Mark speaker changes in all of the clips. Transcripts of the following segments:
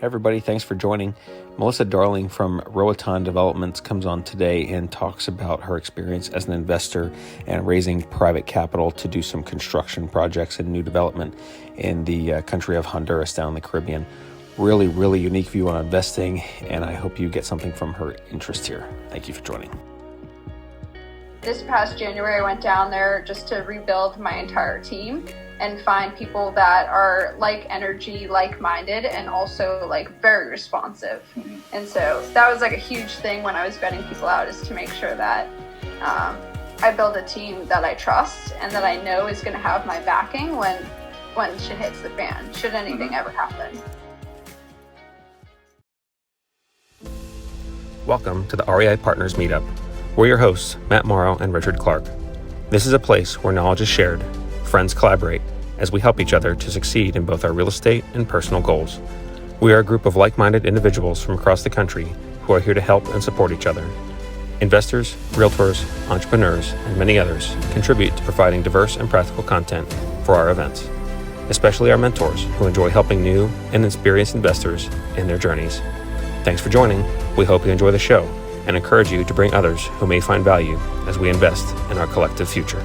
Speaker 1: Everybody, thanks for joining. Melissa Darling from Roatan Developments comes on today and talks about her experience as an investor and raising private capital to do some construction projects and new development in the country of Honduras down in the Caribbean. Really unique view on investing, and I hope you get something from her interest here. Thank you for joining.
Speaker 2: This past January, I went down there just to rebuild my entire team and find people that are like energy, like-minded, and also like very responsive. And so that was like a huge thing when I was vetting people out, is to make sure that I build a team that I trust and that I know is going to have my backing when shit hits the fan, should anything ever happen.
Speaker 1: Welcome to the REI Partners Meetup. We're your hosts, Matt Morrow and Richard Clark. This is a place where knowledge is shared, friends collaborate, as we help each other to succeed in both our real estate and personal goals. We are a group of like-minded individuals from across the country who are here to help and support each other. Investors, realtors, entrepreneurs, and many others contribute to providing diverse and practical content for our events, especially our mentors who enjoy helping new and experienced investors in their journeys. Thanks for joining. We hope you enjoy the show and encourage you to bring others who may find value as we invest in our collective future.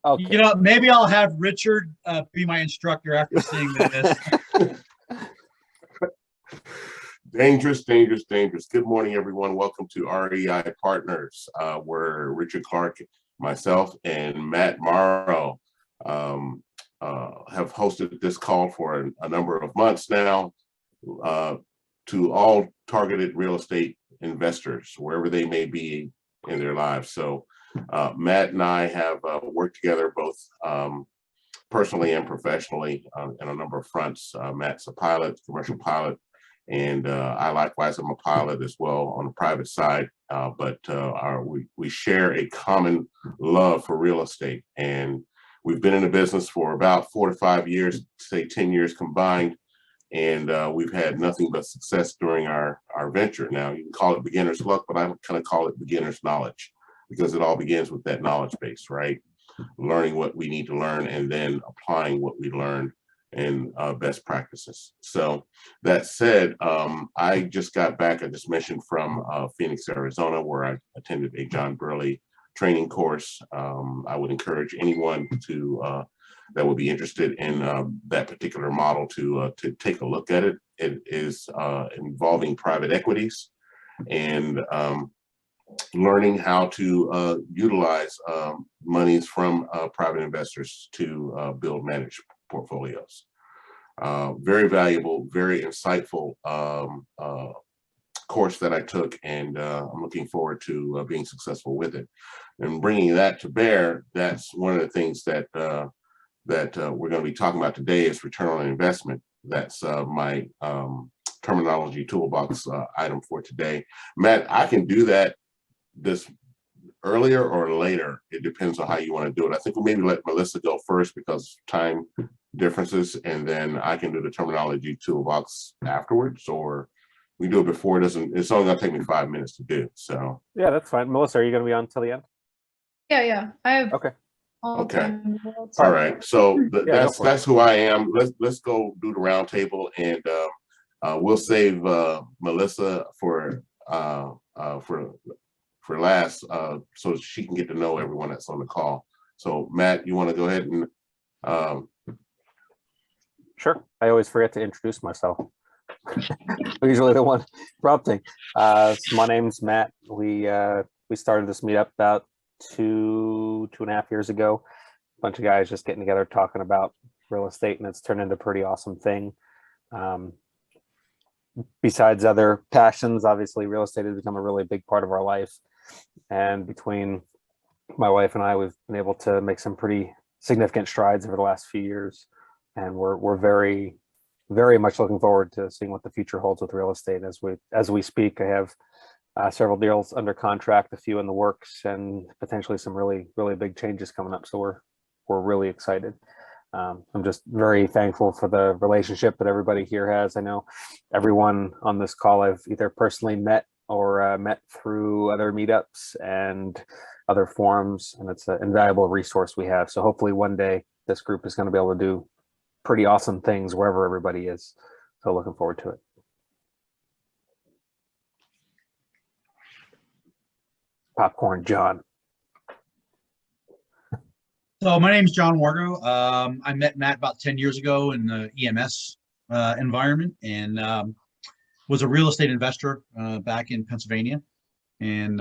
Speaker 3: Okay. You know, maybe I'll have Richard be my instructor after seeing this.
Speaker 4: Dangerous. Good morning, everyone. Welcome to REI Partners, where Richard Clark, myself, and Matt Morrow have hosted this call for a number of months now to all targeted real estate investors, wherever they may be in their lives. So Matt and I have worked together both personally and professionally on a number of fronts. Matt's a pilot, commercial pilot, and I likewise am a pilot as well on the private side, but we share a common love for real estate, and we've been in the business for about 4 to 5 years, say 10 years combined, and we've had nothing but success during our venture. Now, you can call it beginner's luck, but I kind of call it beginner's knowledge, because it all begins with that knowledge base, right? Learning what we need to learn and then applying what we learned and best practices. So that said, I just got back, I just mentioned, from Phoenix, Arizona, where I attended a John Burley training course. I would encourage anyone to that would be interested in that particular model to take a look at it. It is involving private equities and learning how to utilize monies from private investors to build managed portfolios. Very valuable, very insightful course that I took, and I'm looking forward to being successful with it. And bringing that to bear, that's one of the things that we're going to be talking about today is return on investment. That's my terminology toolbox item for today. Matt, I can do that this earlier or later. It depends on how you want to do it. I think we'll maybe let Melissa go first because time differences, and then I can do the terminology toolbox afterwards, or we do it before. It's only going to take me 5 minutes to do. So
Speaker 1: yeah, that's fine. Melissa, are you going to be on until the end?
Speaker 2: Yeah. I have.
Speaker 1: Okay.
Speaker 4: Okay. All right. So that's who I am. Let's go do the round table, and we'll save Melissa for last, so she can get to know everyone that's on the call. So Matt, you want to go ahead and
Speaker 1: Sure. I always forget to introduce myself. I'm usually the one prompting. So my name's Matt. We started this meetup about two and a half years ago. A bunch of guys just getting together talking about real estate, and it's turned into a pretty awesome thing. Besides other passions, obviously real estate has become a really big part of our life. And between my wife and I, we've been able to make some pretty significant strides over the last few years. And we're very much looking forward to seeing what the future holds with real estate. As we speak, I have several deals under contract, a few in the works, and potentially some really big changes coming up. So we're really excited. I'm just very thankful for the relationship that everybody here has. I know everyone on this call I've either personally met or met through other meetups and other forums, and it's an invaluable resource we have. So hopefully one day this group is going to be able to do pretty awesome things wherever everybody is. So looking forward to it. Popcorn John.
Speaker 3: So my name is John Wargo. I met Matt about 10 years ago in the EMS environment, and was a real estate investor back in Pennsylvania, and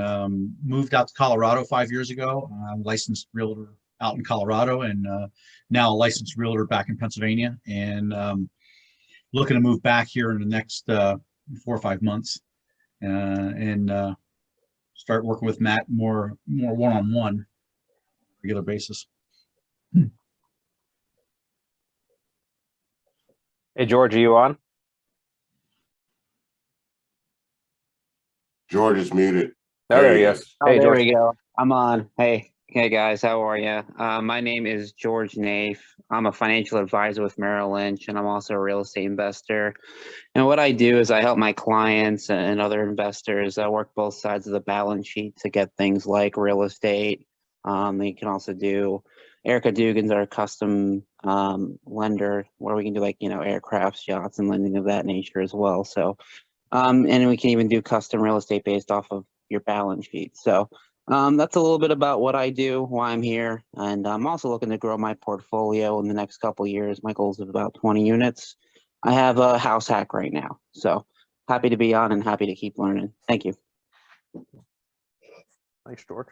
Speaker 3: moved out to Colorado 5 years ago. I'm a licensed realtor out in Colorado, and now a licensed realtor back in Pennsylvania, and looking to move back here in the next 4 or 5 months, and start working with Matt more one-on-one regular basis.
Speaker 1: Hey, George, are you on?
Speaker 4: George is muted.
Speaker 1: Oh, there he is.
Speaker 5: Oh,
Speaker 1: Hey,
Speaker 5: there
Speaker 1: George.
Speaker 5: we go. I'm on. Hey guys, how are you? My name is George Naif. I'm a financial advisor with Merrill Lynch, and I'm also a real estate investor. And what I do is I help my clients and other investors work both sides of the balance sheet to get things like real estate. They can also do, Erica Dugan's our custom lender, where we can do like, aircrafts, yachts, and lending of that nature as well. So, and we can even do custom real estate based off of your balance sheet. So that's a little bit about what I do, why I'm here. And I'm also looking to grow my portfolio in the next couple of years. My goal is about 20 units. I have a house hack right now. So happy to be on and happy to keep learning. Thank you.
Speaker 1: Thanks, George.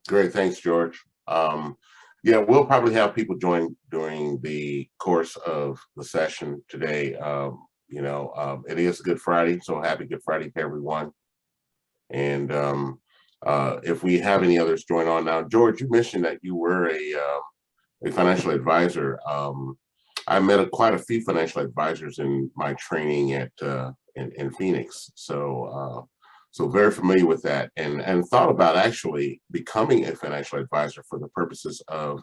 Speaker 4: Great, thanks, George. Yeah, we'll probably have people join during the course of the session today. It is Good Friday, so happy Good Friday to everyone. And if we have any others join on now, George, you mentioned that you were a financial advisor. I met quite a few financial advisors in my training at in Phoenix, so very familiar with that, and thought about actually becoming a financial advisor for the purposes of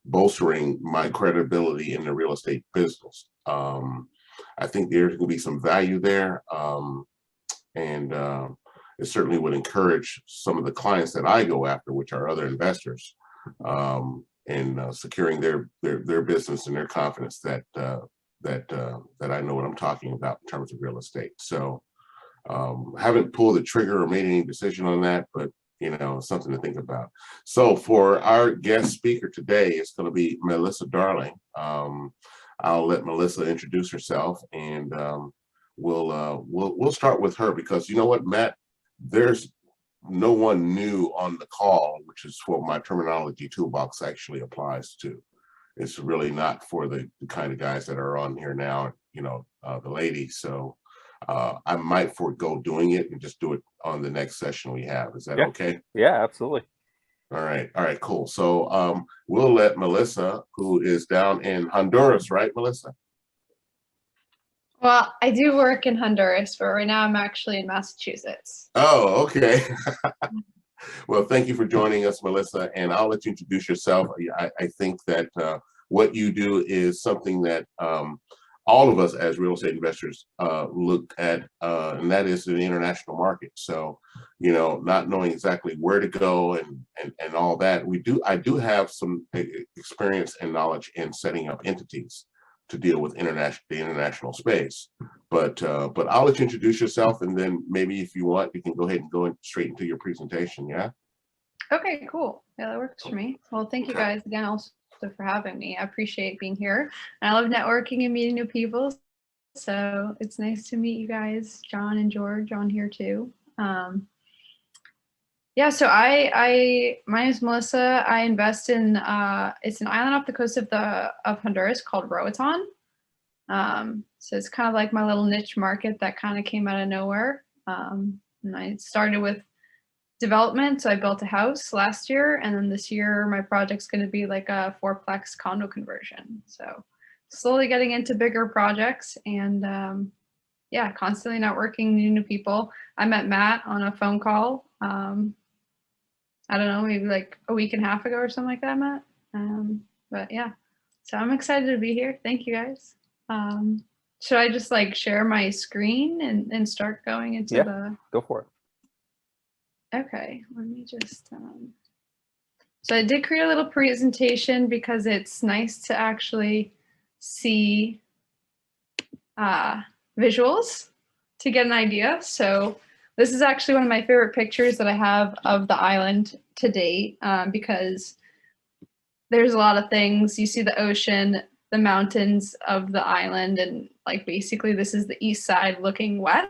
Speaker 4: bolstering my credibility in the real estate business. I think there's going to be some value there, and it certainly would encourage some of the clients that I go after, which are other investors, in securing their business and their confidence that I know what I'm talking about in terms of real estate. So haven't pulled the trigger or made any decision on that, but something to think about. So for our guest speaker today, it's going to be Melissa Darling. I'll let Melissa introduce herself, and we'll start with her, because you know what, Matt, there's no one new on the call, which is what my terminology toolbox actually applies to. It's really not for the kind of guys that are on here now, the ladies. So I might forego doing it and just do it on the next session we have. Is that okay?
Speaker 1: Yeah, absolutely.
Speaker 4: All right, cool. So we'll let Melissa, who is down in Honduras, right, Melissa?
Speaker 2: Well, I do work in Honduras, but right now I'm actually in Massachusetts.
Speaker 4: Oh, okay. Well, thank you for joining us, Melissa, and I'll let you introduce yourself. I think that what you do is something that all of us as real estate investors look at, and that is the international market. So, not knowing exactly where to go and all that, I do have some experience and knowledge in setting up entities to deal with the international space. But I'll let you introduce yourself, and then maybe if you want, you can go ahead and go straight into your presentation. Yeah.
Speaker 2: Okay, cool. Yeah, that works for me. Well, thank you guys again also for having me. I appreciate being here. And I love networking and meeting new people. So it's nice to meet you guys, John and George, on here too. Yeah, so my name is Melissa. I invest in it's an island off the coast of Honduras called Roatan. So it's kind of like my little niche market that kind of came out of nowhere. And I started with development. So I built a house last year, and then this year my project's going to be like a 4-plex condo conversion. So slowly getting into bigger projects, and yeah, constantly networking new people. I met Matt on a phone call. I don't know, maybe like a week and a half ago or something like that, Matt. But yeah, so I'm excited to be here. Thank you guys. Should I just like share my screen and start going into the?
Speaker 1: Go for it.
Speaker 2: Okay, let me just. So I did create a little presentation because it's nice to actually see visuals to get an idea. So this is actually one of my favorite pictures that I have of the island to date, because there's a lot of things. You see the ocean, the mountains of the island, and like basically this is the east side looking west.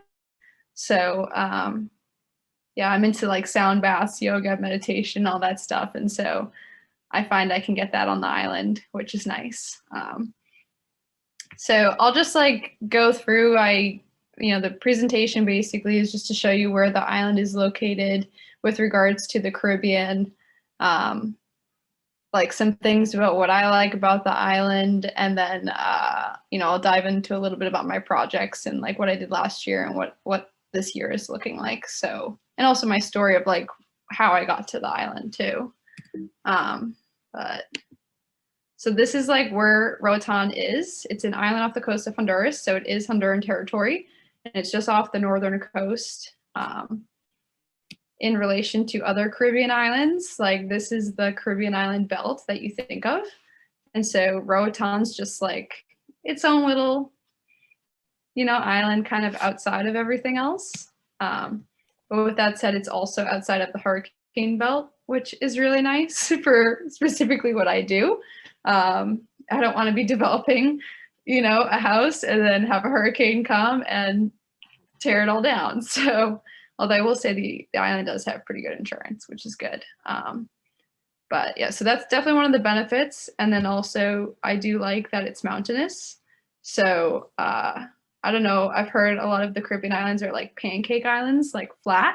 Speaker 2: So yeah, I'm into like sound baths, yoga, meditation, all that stuff. And so I find I can get that on the island, which is nice. So I'll just like go through, the presentation basically is just to show you where the island is located with regards to the Caribbean, like some things about what I like about the island. And then, I'll dive into a little bit about my projects and like what I did last year and what this year is looking like. So, and also my story of like how I got to the island too. So this is like where Roatan is. It's an island off the coast of Honduras. So it is Honduran territory and it's just off the northern coast. In relation to other Caribbean islands, like this is the Caribbean island belt that you think of. And so Roatan's just like its own little, island kind of outside of everything else. But with that said, it's also outside of the hurricane belt, which is really nice for specifically what I do. I don't want to be developing, a house and then have a hurricane come and tear it all down. So, although I will say the island does have pretty good insurance, which is good. But yeah, so that's definitely one of the benefits. And then also I do like that it's mountainous. So I don't know, I've heard a lot of the Caribbean islands are like pancake islands, like flat.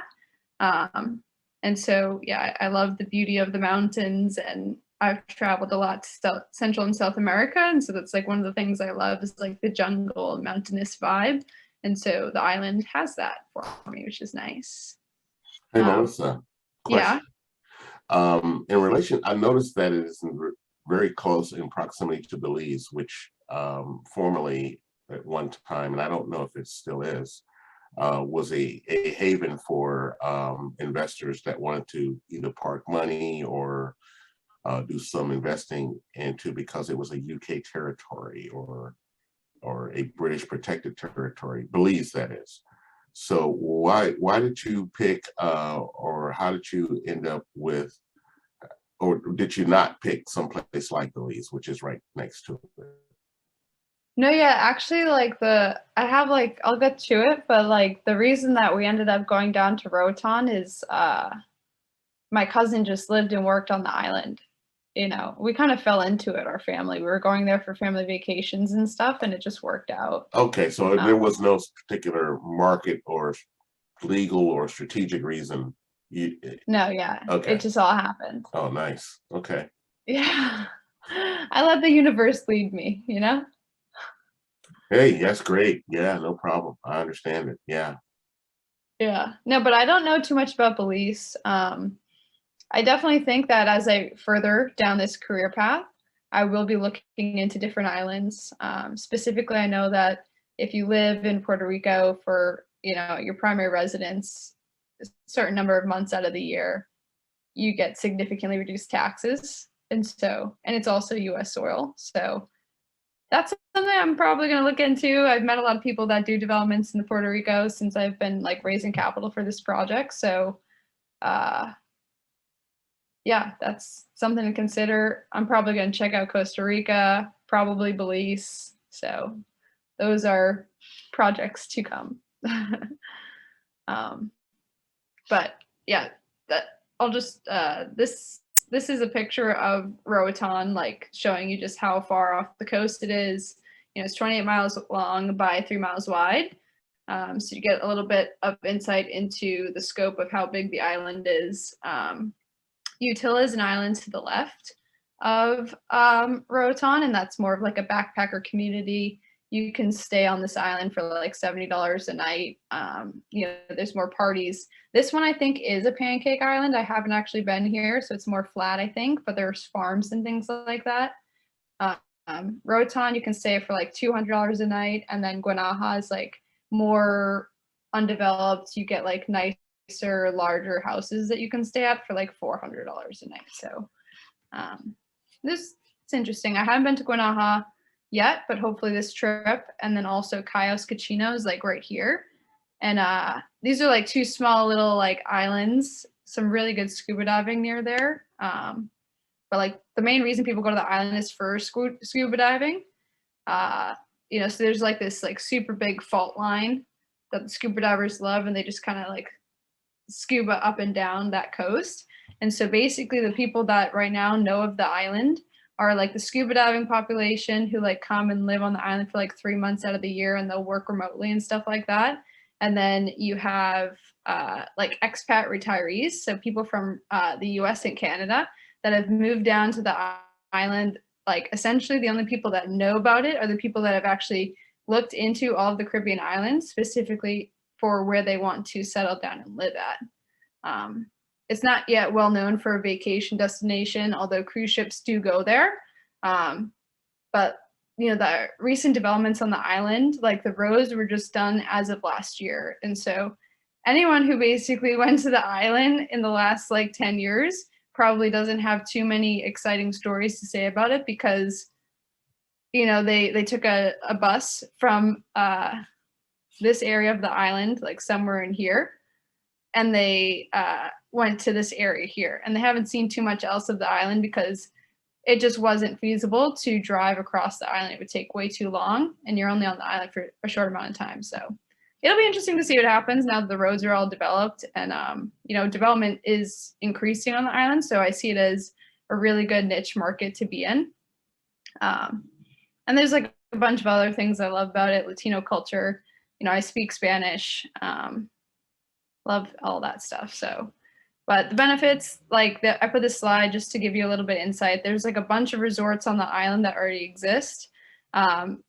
Speaker 2: And so, yeah, I love the beauty of the mountains, and I've traveled a lot to Central and South America. And so that's like one of the things I love is like the jungle mountainous vibe. And so the island has that for me, which is nice.
Speaker 4: Hey, Melissa.
Speaker 2: Yeah.
Speaker 4: In relation, I noticed that it is very close in proximity to Belize, which formerly at one time, and I don't know if it still is, was a haven for investors that wanted to either park money or do some investing into, because it was a UK territory or a British protected territory, Belize that is. So why did you pick, or how did you end up with, or did you not pick someplace like Belize, which is right next to it?
Speaker 2: No, yeah, actually, like I'll get to it, but like the reason that we ended up going down to Roatan is my cousin just lived and worked on the island. We kind of fell into it, our family. We were going there for family vacations and stuff, and it just worked out.
Speaker 4: Okay, so there was no particular market or legal or strategic reason.
Speaker 2: No, yeah,
Speaker 4: okay.
Speaker 2: It just all happened.
Speaker 4: Oh, nice. Okay.
Speaker 2: Yeah, I let the universe lead me,
Speaker 4: Hey, that's great. Yeah, no problem. I understand it. Yeah.
Speaker 2: Yeah, no, but I don't know too much about Belize. I definitely think that as I further down this career path, I will be looking into different islands. Specifically, I know that if you live in Puerto Rico for, your primary residence, a certain number of months out of the year, you get significantly reduced taxes. And it's also US soil. So that's something I'm probably going to look into. I've met a lot of people that do developments in Puerto Rico since I've been like raising capital for this project. So, yeah, that's something to consider. I'm probably going to check out Costa Rica, probably Belize. So those are projects to come. But yeah, I'll just, this is a picture of Roatan, like showing you just how far off the coast it is. It's 28 miles long by 3 miles wide. So you get a little bit of insight into the scope of how big the island is. Utila is an island to the left of Roatan, and that's more of like a backpacker community. you can stay on this island for like $70 a night. You know, there's more parties. This one I think is a pancake island. I haven't actually been here, so it's more flat, I think, but there's farms and things like that. Roatan, you can stay for like $200 a night, and then Guanaja is like more undeveloped. You get like nicer, larger houses that you can stay at for like $400 a night. So this it's interesting. I haven't been to Guanaja yet, but hopefully this trip. And then also Cayos Cachino is like right here. And these are like two small little like islands, some really good scuba diving near there. But like the main reason people go to the island is for scuba diving. You know, so there's like this like super big fault line that the scuba divers love, and they just kind of like scuba up and down that coast. And so basically the people that right now know of the island are like the scuba diving population who like come and live on the island for like 3 months out of the year, and they'll work remotely and stuff like that. And then you have like expat retirees, so people from the US and Canada that have moved down to the island. Like essentially the only people that know about it are the people that have actually looked into all of the Caribbean islands specifically for where they want to settle down and live at. It's not yet well known for a vacation destination, although cruise ships do go there. But you know, the recent developments on the island, like the roads were just done as of last year. And so anyone who basically went to the island in the last like 10 years probably doesn't have too many exciting stories to say about it, because you know, they took a bus from this area of the island, like somewhere in here, and they went to this area here, and they haven't seen too much else of the island because it just wasn't feasible to drive across the island. It would take way too long, and you're only on the island for a short amount of time. So it'll be interesting to see what happens now that the roads are all developed, and you know, development is increasing on the island. So I see it as a really good niche market to be in. And there's like a bunch of other things I love about it. Latino culture, you know, I speak Spanish, love all that stuff. So, but the benefits, like I put this slide just to give you a little bit of insight. There's like a bunch of resorts on the island that already exist.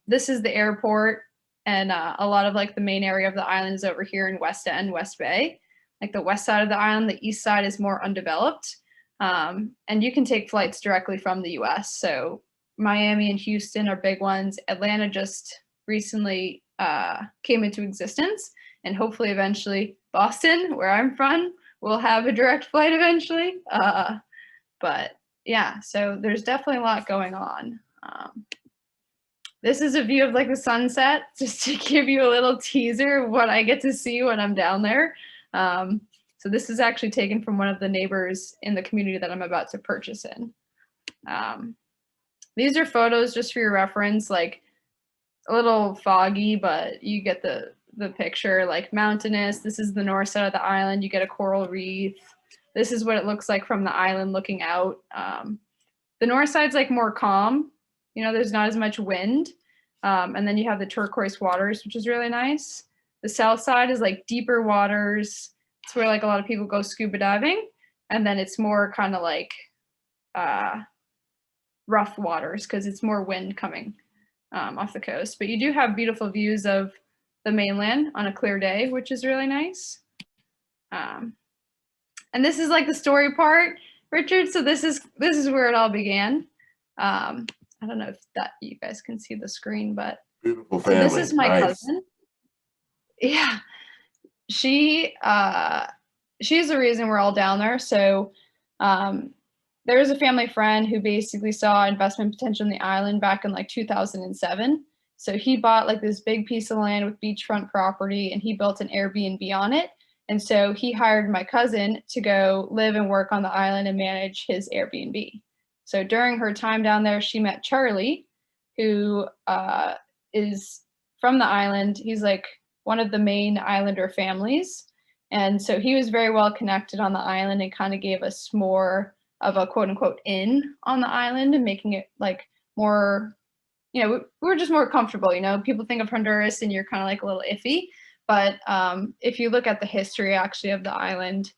Speaker 2: This is the airport, and a lot of like the main area of the island is over here in West End, West Bay. Like the west side of the island, the east side is more undeveloped. And you can take flights directly from the US. So Miami and Houston are big ones. Atlanta just recently came into existence, and hopefully eventually Boston, where I'm from, will have a direct flight eventually. But yeah, so there's definitely a lot going on. This is a view of like the sunset, just to give you a little teaser of what I get to see when I'm down there. So this is actually taken from one of the neighbors in the community that I'm about to purchase in. These are photos just for your reference, like a little foggy, but you get the picture, like mountainous. This is the north side of the island. You get a coral reef. This is what it looks like from the island looking out. The north side's like more calm. You know, there's not as much wind. And then you have the turquoise waters, which is really nice. The south side is like deeper waters. It's where like a lot of people go scuba diving. And then it's more kind of like rough waters because it's more wind coming off the coast. But you do have beautiful views of the mainland on a clear day, which is really nice. And this is like the story part, Richard. So this is where it all began. I don't know if that you guys can see the screen, but
Speaker 4: Beautiful
Speaker 2: so
Speaker 4: family.
Speaker 2: this is my
Speaker 4: Nice.
Speaker 2: cousin. Yeah, she's the reason we're all down there. So there was a family friend who basically saw investment potential in the island back in like 2007. So he bought like this big piece of land with beachfront property, and he built an Airbnb on it. And so he hired my cousin to go live and work on the island and manage his Airbnb. So during her time down there, she met Charlie, who is from the island. He's like one of the main islander families. And so he was very well connected on the island and kind of gave us more of a quote unquote inn on the island and making it like more, you know, we were just more comfortable. You know, people think of Honduras and you're kind of like a little iffy. But if you look at the history actually of the island,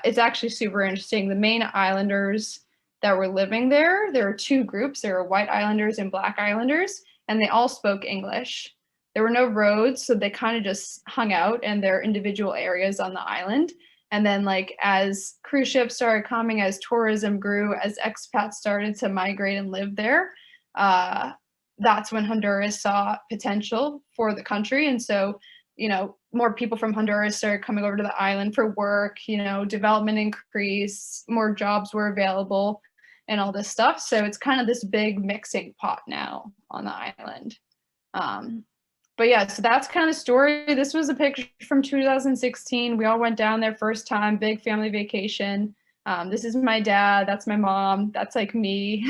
Speaker 2: it's actually super interesting. The main islanders that were living there were two groups. There were white islanders and black islanders. and they all spoke English. There were no roads, so they kind of just hung out in their individual areas on the island. And then like as cruise ships started coming, as tourism grew, as expats started to migrate and live there, that's when Honduras saw potential for the country. And so, you know, more people from Honduras started coming over to the island for work, you know, development increased, more jobs were available and all this stuff. So it's kind of this big mixing pot now on the island. But yeah, so that's kind of the story. This was a picture from 2016. We all went down there first time, big family vacation. This is my dad, that's my mom, that's like me,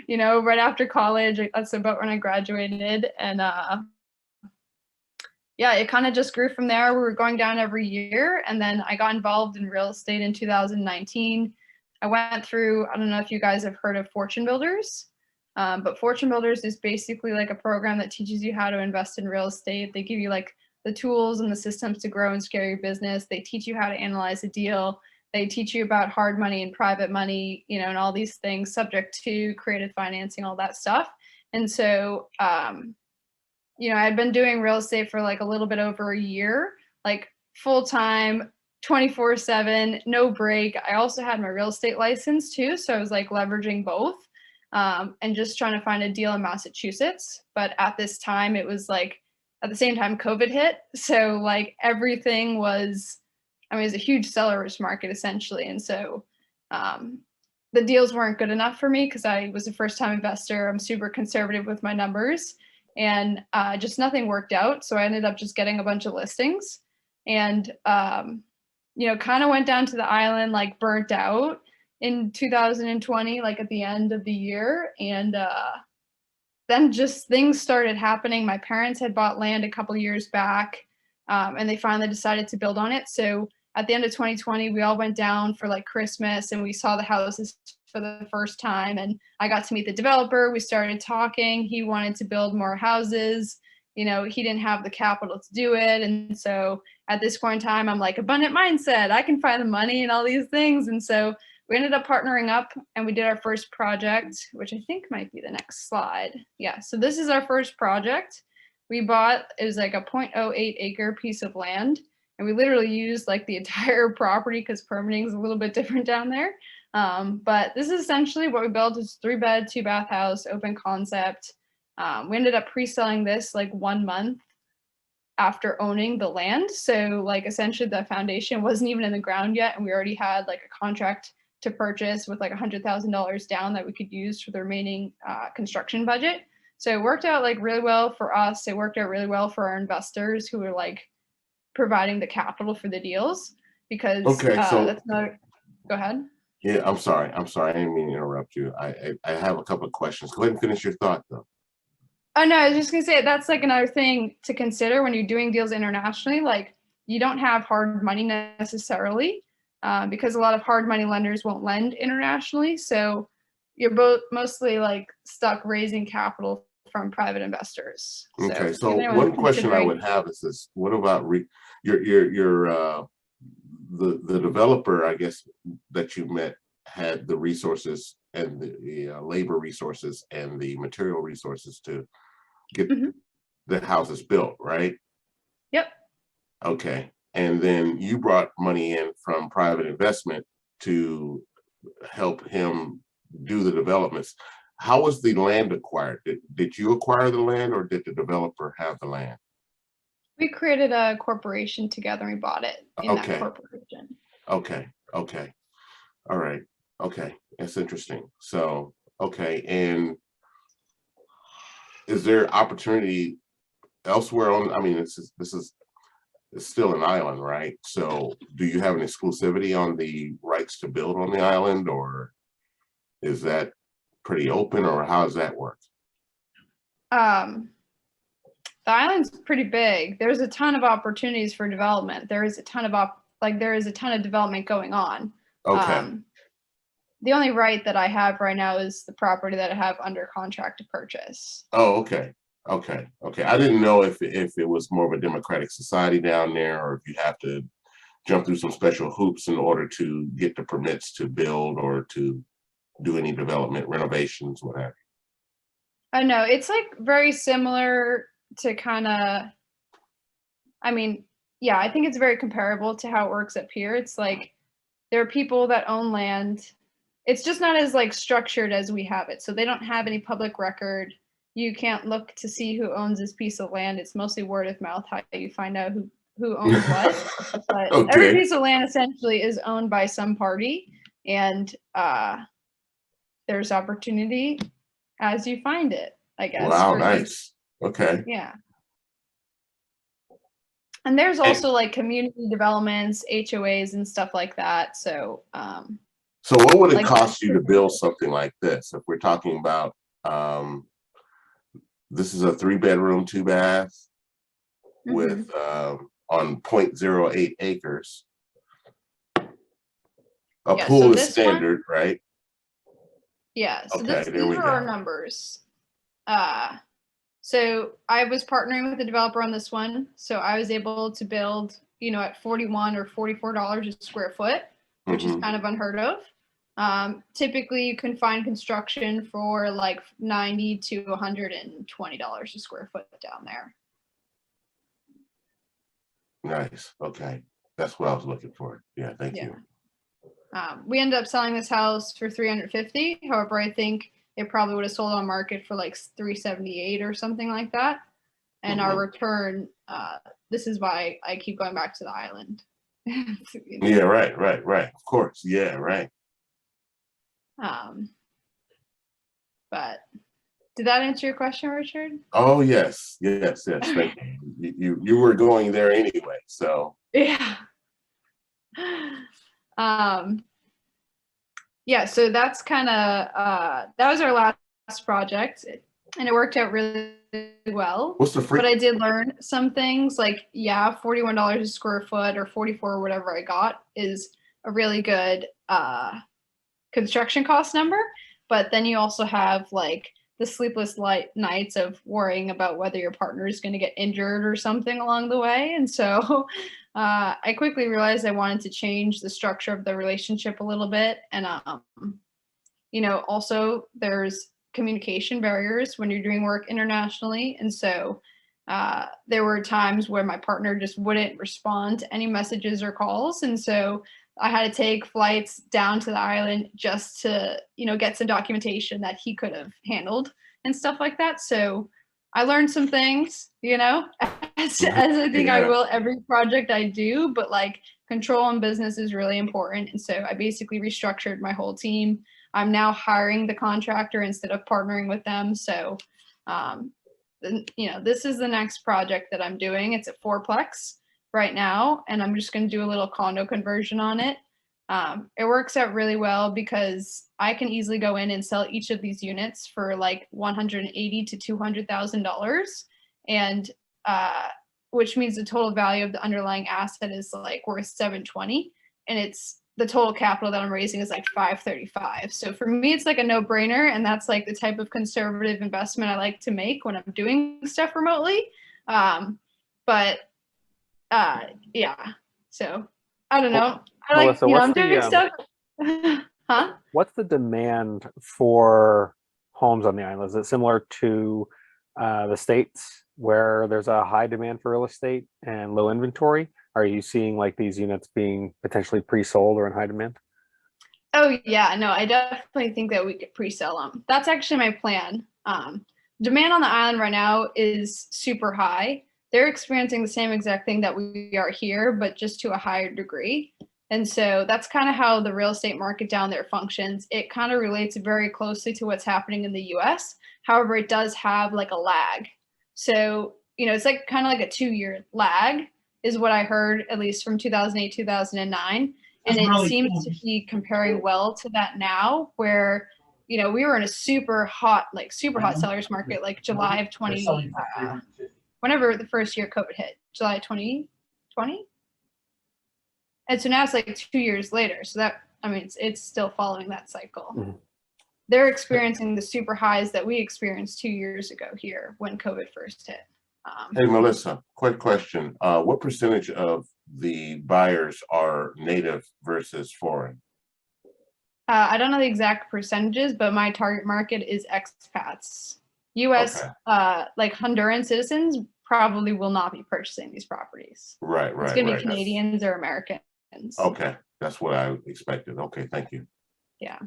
Speaker 2: you know, right after college. That's about when I graduated. And yeah, it kind of just grew from there. We were going down every year. And then I got involved in real estate in 2019. I went through, I don't know if you guys have heard of Fortune Builders. But Fortune Builders is basically like a program that teaches you how to invest in real estate. They give you like the tools and the systems to grow and scale your business. They teach you how to analyze a deal. They teach you about hard money and private money, you know, and all these things subject to creative financing, all that stuff. And so, you know, I'd been doing real estate for like a little bit over a year, like full time, 24/7, no break. I also had my real estate license too. So I was like leveraging both. And just trying to find a deal in Massachusetts. But at this time, it was like, at the same time, COVID hit. So like everything was, I mean, it was a huge seller's market essentially. And so the deals weren't good enough for me because I was a first time investor. I'm super conservative with my numbers and just nothing worked out. So I ended up just getting a bunch of listings and, you know, kind of went down to the island, like burnt out in 2020, like at the end of the year. And then just things started happening. My parents had bought land a couple years back and they finally decided to build on it. So at the end of 2020, we all went down for like Christmas and we saw the houses for the first time. And I got to meet the developer. We started talking. He wanted to build more houses. You know, he didn't have the capital to do it. And so at this point in time, I'm like, abundant mindset, I can find the money and all these things. And so we ended up partnering up and we did our first project, which I think might be the next slide. Yeah, so this is our first project. We bought, it was like a 0.08 acre piece of land. And we literally used like the entire property because permitting is a little bit different down there. But this is essentially what we built. It's 3-bed, 2-bath house, open concept. We ended up pre-selling this like 1 month after owning the land. So like essentially the foundation wasn't even in the ground yet. And we already had like a contract to purchase with like $100,000 down that we could use for the remaining construction budget. So it worked out like really well for us. It worked out really well for our investors who were like providing the capital for the deals because
Speaker 4: Okay, so
Speaker 2: that's not, go ahead.
Speaker 4: yeah, I'm sorry. I didn't mean to interrupt you. I have a couple of questions. Go ahead and finish your thought though.
Speaker 2: Oh no, I was just gonna say that's like another thing to consider when you're doing deals internationally. Like you don't have hard money necessarily. Because a lot of hard money lenders won't lend internationally. So you're both mostly like stuck raising capital from private investors.
Speaker 4: Okay, so one question I would have is this: what about the developer? I guess that you met had the resources and the labor resources and the material resources to get the houses built, right?
Speaker 2: Yep.
Speaker 4: Okay. And then you brought money in from private investment to help him do the developments. How was the land acquired? Did you acquire the land or did the developer have the land?
Speaker 2: We created a corporation together and we bought it in that corporation.
Speaker 4: Okay. Okay. All right. Okay. That's interesting. So, okay. And is there opportunity elsewhere on, I mean, this is it's still an island, right? So do you have an exclusivity on the rights to build on the island or is that pretty open or how does that work?
Speaker 2: The island's pretty big. There's a ton of opportunities for development. There is a ton of development going on.
Speaker 4: Okay.
Speaker 2: The only right that I have right now is the property that I have under contract to purchase.
Speaker 4: Oh, okay. Okay. Okay. I didn't know if it was more of a democratic society down there or if you have to jump through some special hoops in order to get the permits to build or to do any development, renovations, what have
Speaker 2: I know it's like very similar to kind of, I mean, yeah, I think it's very comparable to how it works up here. It's like there are people that own land. It's just not as like structured as we have it. So they don't have any public record. You can't look to see who owns this piece of land. It's mostly word of mouth how you find out who owns what. But every
Speaker 4: Okay.
Speaker 2: piece of land essentially is owned by some party, and there's opportunity as you find it, I guess.
Speaker 4: Wow,
Speaker 2: For each,
Speaker 4: nice. Okay.
Speaker 2: yeah. And there's
Speaker 4: And
Speaker 2: also like community developments, HOAs, and stuff like that. So,
Speaker 4: so what would it
Speaker 2: like,
Speaker 4: cost you to build something like this? If we're talking about, this is a 3-bedroom, 2-bath with, on 0.08 acres. A
Speaker 2: yeah,
Speaker 4: pool
Speaker 2: so
Speaker 4: is
Speaker 2: this one,
Speaker 4: standard, right?
Speaker 2: yeah, so
Speaker 4: Okay, there we
Speaker 2: these are our
Speaker 4: go.
Speaker 2: numbers. So I was partnering with a developer on this one. So I was able to build, at $41 or $44 a square foot, which is kind of unheard of. Typically you can find construction for like $90 to $120 a square foot down there.
Speaker 4: Nice. Okay. That's what I was looking for. Yeah, thank you.
Speaker 2: We ended up selling this house for $350. However, I think it probably would have sold on market for like $378 or something like that. And our return, this is why I keep going back to the island.
Speaker 4: Yeah, right. Of course. Yeah, right.
Speaker 2: But did that answer your question, Richard?
Speaker 4: Oh, yes. Thank you. You were going there anyway, so.
Speaker 2: Yeah. Yeah, so that's kind of that was our last project, and it worked out really well.
Speaker 4: What's the free?
Speaker 2: But I did learn some things, like, yeah, $41 a square foot or 44 or whatever I got is a really good construction cost number. But then you also have like the sleepless nights of worrying about whether your partner is going to get injured or something along the way. And so I quickly realized I wanted to change the structure of the relationship a little bit. And, also there's communication barriers when you're doing work internationally. And so there were times where my partner just wouldn't respond to any messages or calls. And so I had to take flights down to the island just to, get some documentation that he could have handled and stuff like that. So I learned some things, as I think I will every project I do, but like control in business is really important. And so I basically restructured my whole team. I'm now hiring the contractor instead of partnering with them. So, this is the next project that I'm doing. It's a 4-plex right now, and I'm just going to do a little condo conversion on it. It works out really well because I can easily go in and sell each of these units for like $180,000 to $200,000, and which means the total value of the underlying asset is like worth $720, and it's the total capital that I'm raising is like $535. So for me, it's like a no-brainer, and that's like the type of conservative investment I like to make when I'm doing stuff remotely. Yeah. So I don't know. I like,
Speaker 1: Melissa,
Speaker 2: I'm doing stuff. Huh?
Speaker 1: What's the demand for homes on the island? Is it similar to the States where there's a high demand for real estate and low inventory? Are you seeing like these units being potentially pre-sold or in high demand?
Speaker 2: Oh yeah, no, I definitely think that we could pre-sell them. That's actually my plan. Demand on the island right now is super high. They're experiencing the same exact thing that we are here, but just to a higher degree. And so that's kind of how the real estate market down there functions. It kind of relates very closely to what's happening in the US. However, it does have like a lag. So, it's like kind of like a 2-year lag is what I heard, at least from 2008, 2009. And it really seems to be comparing well to that now, where, we were in a super hot seller's market, like July of 20, whenever the first year COVID hit, July 2020. And so now it's like 2 years later. So that, it's still following that cycle. Mm-hmm. They're experiencing the super highs that we experienced 2 years ago here when COVID first hit.
Speaker 4: Hey, Melissa, quick question. What percentage of the buyers are native versus foreign?
Speaker 2: I don't know the exact percentages, but my target market is expats. US,
Speaker 4: Okay.
Speaker 2: like Honduran citizens probably will not be purchasing these properties.
Speaker 4: Right,
Speaker 2: It's
Speaker 4: right,
Speaker 2: going to
Speaker 4: right.
Speaker 2: be Canadians or Americans.
Speaker 4: Okay, that's what I expected. Okay, thank you.
Speaker 2: Yeah.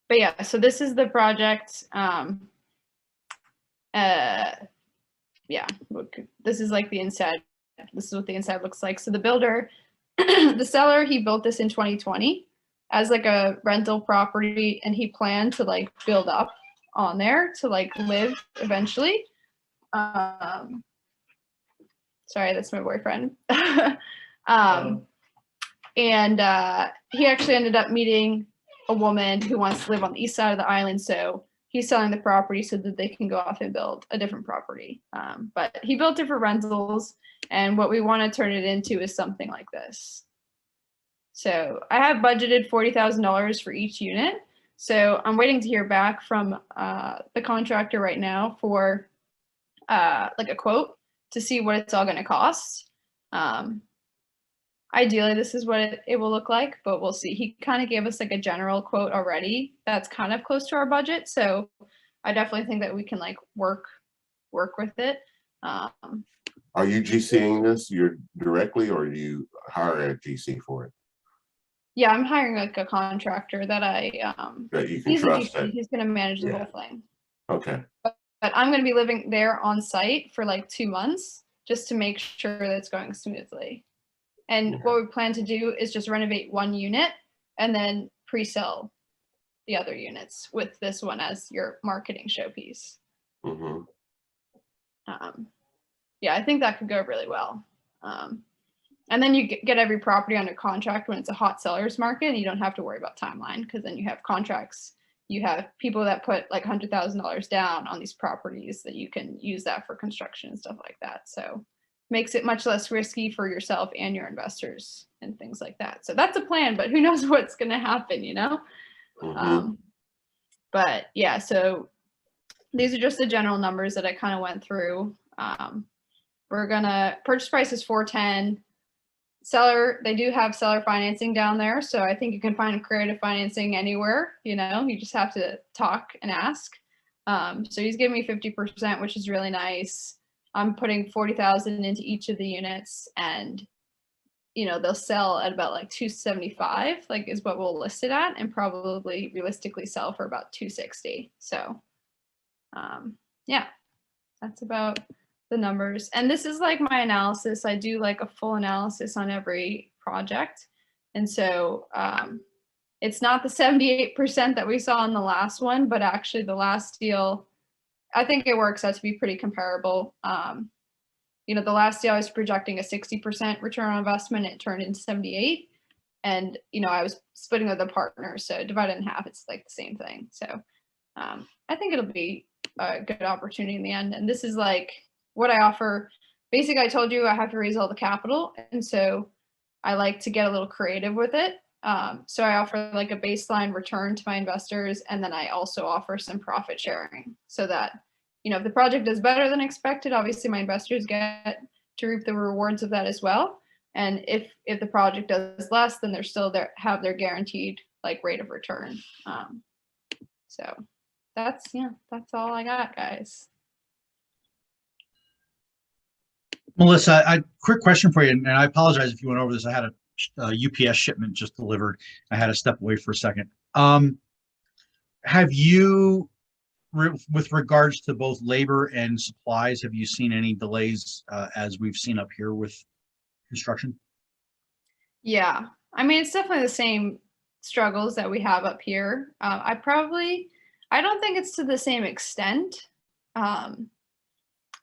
Speaker 2: But yeah, so this is the project. Yeah, look, this is like the inside. This is what the inside looks like. So the builder, the seller, he built this in 2020 as like a rental property, and he planned to like build up on there to like live eventually. Sorry, that's my boyfriend. And he actually ended up meeting a woman who wants to live on the east side of the island. So he's selling the property so that they can go off and build a different property. But he built it for rentals. And what we want to turn it into is something like this. So I have budgeted $40,000 for each unit. So I'm waiting to hear back from the contractor right now for like a quote to see what it's all going to cost. Ideally, this is what it will look like, but we'll see. He kind of gave us like a general quote already that's kind of close to our budget. So I definitely think that we can like work with it.
Speaker 4: Are you GCing this you're directly, or do you hire a GC for it?
Speaker 2: Yeah, I'm hiring like a contractor that
Speaker 4: That you can
Speaker 2: he's
Speaker 4: trust.
Speaker 2: he's going to manage the
Speaker 4: Yeah.
Speaker 2: whole thing.
Speaker 4: Okay.
Speaker 2: But I'm going to be living there on site for like 2 months just to make sure that it's going smoothly. And what we plan to do is just renovate one unit and then pre-sell the other units with this one as your marketing showpiece.
Speaker 4: Mm-hmm.
Speaker 2: Yeah, I think that could go really well. And then you get every property under contract when it's a hot seller's market, and you don't have to worry about timeline, because then you have contracts. You have people that put like $100,000 down on these properties that you can use that for construction and stuff like that. So makes it much less risky for yourself and your investors and things like that. So that's a plan, but who knows what's going to happen, you know?
Speaker 4: Mm-hmm.
Speaker 2: But yeah, so these are just the general numbers that I kind of went through. We're gonna purchase price is 410. Seller, they do have seller financing down there, so I think you can find creative financing anywhere. You know, you just have to talk and ask. So he's giving me 50%, which is really nice. I'm putting 40,000 into each of the units, and you know they'll sell at about like 275, like is what we'll list it at, and probably realistically sell for about 260. So, yeah, that's about the numbers. And this is like my analysis. I do like a full analysis on every project, and so it's not the 78% that we saw in the last one, but actually the last deal, I think it works out to be pretty comparable. You know, the last deal I was projecting a 60% return on investment. It turned into 78. And, you know, I was splitting with a partner. So divided in half, it's like the same thing. So I think it'll be a good opportunity in the end. And this is like what I offer. Basically, I told you I have to raise all the capital. And so I like to get a little creative with it. So I offer like a baseline return to my investors. And then I also offer some profit sharing so that, you know, if the project does better than expected, obviously my investors get to reap the rewards of that as well. And if the project does less, then they're still there, have their guaranteed like rate of return. So that's all I got, guys.
Speaker 3: Melissa, quick question for you, and I apologize if you went over this. I had a UPS shipment just delivered. I had to step away for a second. Have you, with regards to both labor and supplies, have you seen any delays as we've seen up here with construction?
Speaker 2: Yeah, I mean, it's definitely the same struggles that we have up here. I don't think it's to the same extent.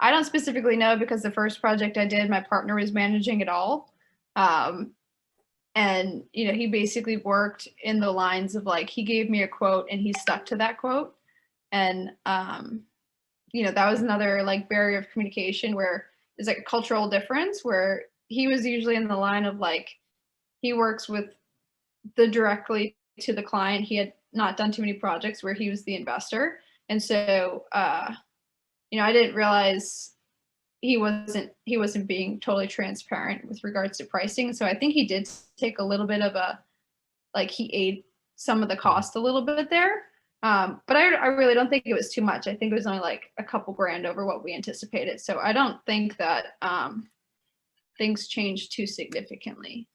Speaker 2: I don't specifically know because the first project I did, my partner was managing it all. And, you know, he basically worked in the lines of like, he gave me a quote and he stuck to that quote. And, you know, that was another like barrier of communication where there's like a cultural difference where he was usually in the line of like, he works with directly to the client. He had not done too many projects where he was the investor. And so, you know, I didn't realize he wasn't being totally transparent with regards to pricing. So I think he did take a little bit of he ate some of the cost a little bit there. But I really don't think it was too much. I think it was only like a couple grand over what we anticipated. So I don't think that things changed too significantly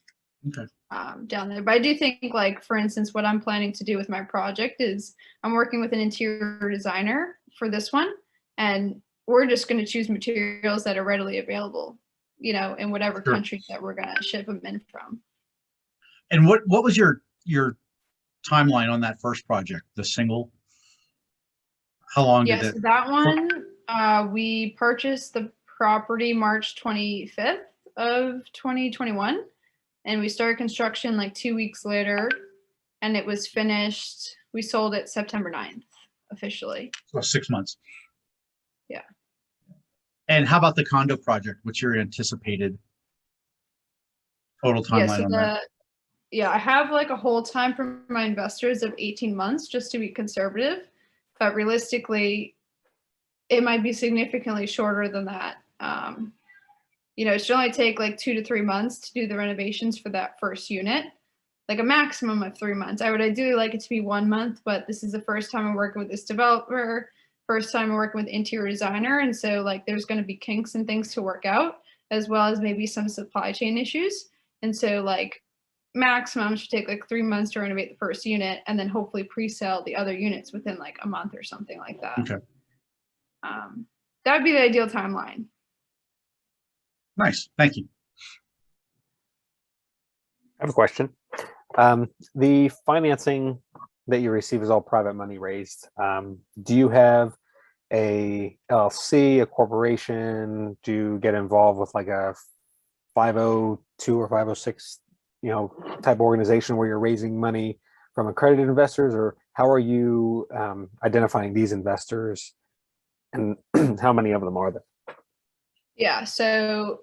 Speaker 2: down there. But I do think, like, for instance, what I'm planning to do with my project is I'm working with an interior designer for this one, and we're just going to choose materials that are readily available, you know, in whatever country that we're going to ship them in from.
Speaker 3: And what was your timeline on that first project, the single? How long did it?
Speaker 2: So that one, we purchased the property March 25th of 2021, and we started construction like 2 weeks later, and it was finished. We sold it September 9th officially.
Speaker 3: So 6 months.
Speaker 2: Yeah.
Speaker 3: And how about the condo project? What's your anticipated total timeline on that?
Speaker 2: Yeah, I have like a hold time for my investors of 18 months just to be conservative, but realistically, it might be significantly shorter than that. You know, it should only take like 2 to 3 months to do the renovations for that first unit, like a maximum of 3 months. I would ideally like it to be 1 month, but this is the first time I'm working with this developer, first time I'm working with interior designer. And so like there's going to be kinks and things to work out, as well as maybe some supply chain issues. And so like maximum should take like 3 months to renovate the first unit, and then hopefully pre-sell the other units within like a month or something like that.
Speaker 3: Okay.
Speaker 2: That would be the ideal timeline.
Speaker 3: Nice. Thank you.
Speaker 1: I have a question. The financing that you receive is all private money raised. Do you have a LLC, a corporation? Do you get involved with like a 502 or 506, you know, type of organization where you're raising money from accredited investors, or how are you identifying these investors, and how many of them are there?
Speaker 2: Yeah, so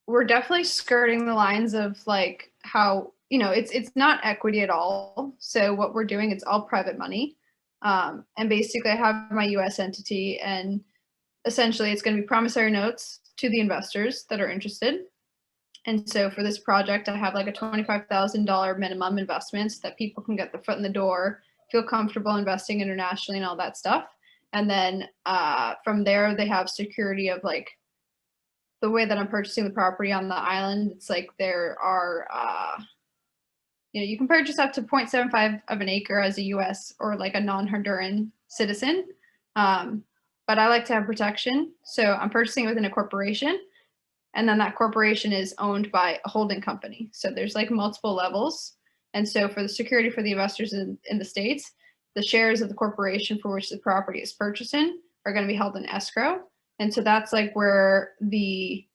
Speaker 2: we're definitely skirting the lines of like how, you know, it's not equity at all. So what we're doing, it's all private money. And basically I have my US entity, and essentially it's going to be promissory notes to the investors that are interested. And so for this project, I have like a $25,000 minimum investment so that people can get their foot in the door, feel comfortable investing internationally and all that stuff. And then from there, they have security of like the way that I'm purchasing the property on the island. It's like there are, you know, you can purchase up to 0.75 of an acre as a US or like a non-Honduran citizen. But I like to have protection. So I'm purchasing it within a corporation. And then that corporation is owned by a holding company. So there's like multiple levels. And so for the security for the investors in the States, the shares of the corporation for which the property is purchasing are going to be held in escrow. And so that's like where the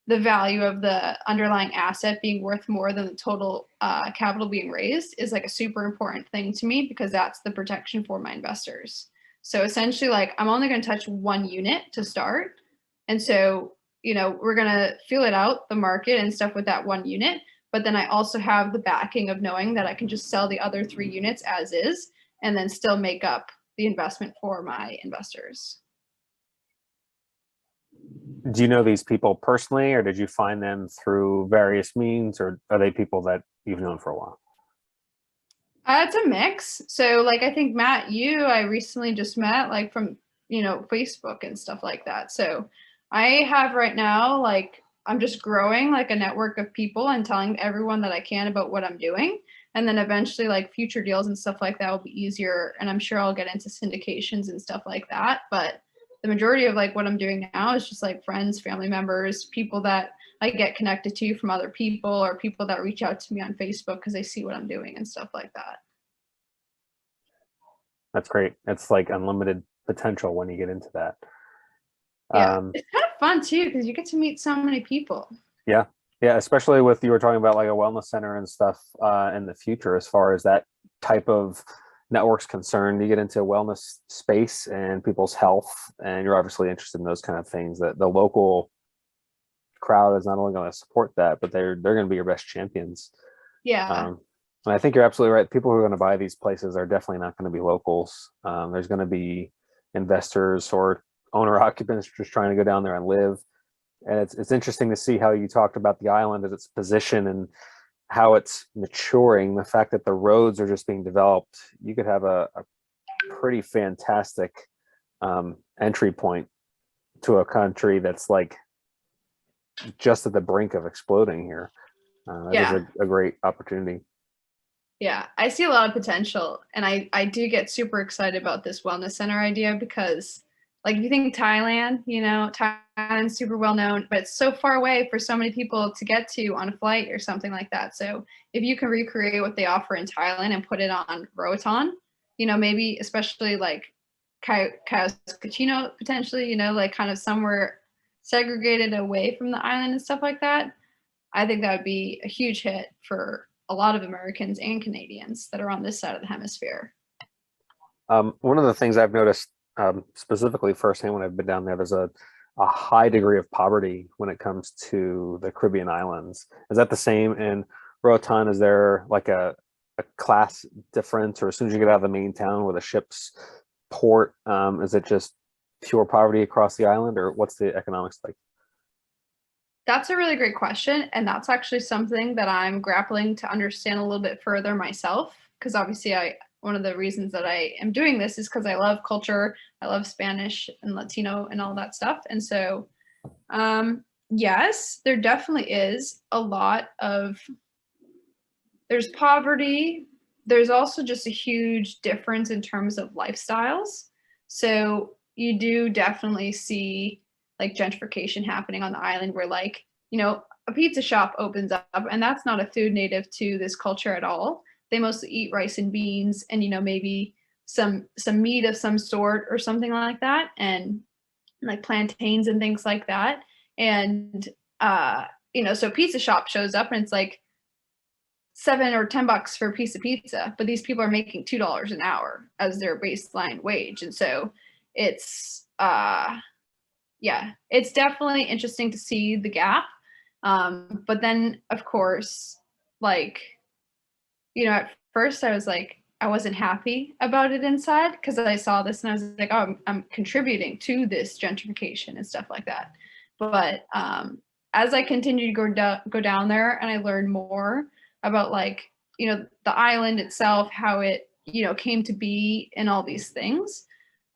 Speaker 2: value of the underlying asset being worth more than the total capital being raised is like a super important thing to me, because that's the protection for my investors. So essentially, like, I'm only going to touch one unit to start. And so, you know, we're going to feel it out, the market and stuff with that one unit. But then I also have the backing of knowing that I can just sell the other 3 units as is, and then still make up the investment for my investors.
Speaker 1: Do you know these people personally, or did you find them through various means, or are they people that you've known for a while?
Speaker 2: It's a mix. So like, I think Matt, I recently just met like from, you know, Facebook and stuff like that. So I have right now, like, I'm just growing like a network of people and telling everyone that I can about what I'm doing. And then eventually like future deals and stuff like that will be easier. And I'm sure I'll get into syndications and stuff like that. But the majority of like what I'm doing now is just like friends, family members, people that I get connected to from other people, or people that reach out to me on Facebook because they see what I'm doing and stuff like that.
Speaker 1: That's great. It's like unlimited potential when you get into that.
Speaker 2: Yeah, it's kind of fun too, because you get to meet so many people.
Speaker 1: Yeah. Yeah. Especially with, you were talking about like a wellness center and stuff in the future, as far as that type of network's concerned. You get into wellness space and people's health, and you're obviously interested in those kind of things. That the local crowd is not only going to support that, but they're going to be your best champions.
Speaker 2: Yeah.
Speaker 1: And I think you're absolutely right. People who are going to buy these places are definitely not going to be locals. There's going to be investors or owner occupants just trying to go down there and live. And it's interesting to see how you talked about the island as its position, and how it's maturing, the fact that the roads are just being developed, you could have a pretty fantastic entry point to a country that's like just at the brink of exploding here. That is a great opportunity.
Speaker 2: Yeah, I see a lot of potential, and I do get super excited about this wellness center idea because, like, if you think Thailand, you know, Thailand's super well known, but it's so far away for so many people to get to on a flight or something like that. So if you can recreate what they offer in Thailand and put it on Roatan, you know, maybe especially like Casino potentially, you know, like kind of somewhere segregated away from the island and stuff like that, I think that would be a huge hit for a lot of Americans and Canadians that are on this side of the hemisphere.
Speaker 1: One of the things I've noticed specifically firsthand when I've been down there, there's a high degree of poverty when it comes to the Caribbean islands. Is that the same in Roatan? Is there like a class difference, or as soon as you get out of the main town where the ship's port, is it just pure poverty across the island, or what's the economics like?
Speaker 2: That's a really great question. And that's actually something that I'm grappling to understand a little bit further myself. Because obviously one of the reasons that I am doing this is because I love culture. I love Spanish and Latino and all that stuff. And so, yes, there definitely is a lot of, there's poverty. There's also just a huge difference in terms of lifestyles. So you do definitely see like gentrification happening on the island where, like, you know, a pizza shop opens up and that's not a food native to this culture at all. They mostly eat rice and beans and, you know, maybe some meat of some sort or something like that, and like plantains and things like that. And you know, so pizza shop shows up and it's like $7 or $10 for a piece of pizza, but these people are making $2 an hour as their baseline wage. And so it's yeah, it's definitely interesting to see the gap. But then, of course, like, you know, at first I was like, I wasn't happy about it inside because I saw this and I was like, oh, I'm contributing to this gentrification and stuff like that. But as I continued to go down there and I learned more about, like, you know, the island itself, how it, you know, came to be and all these things,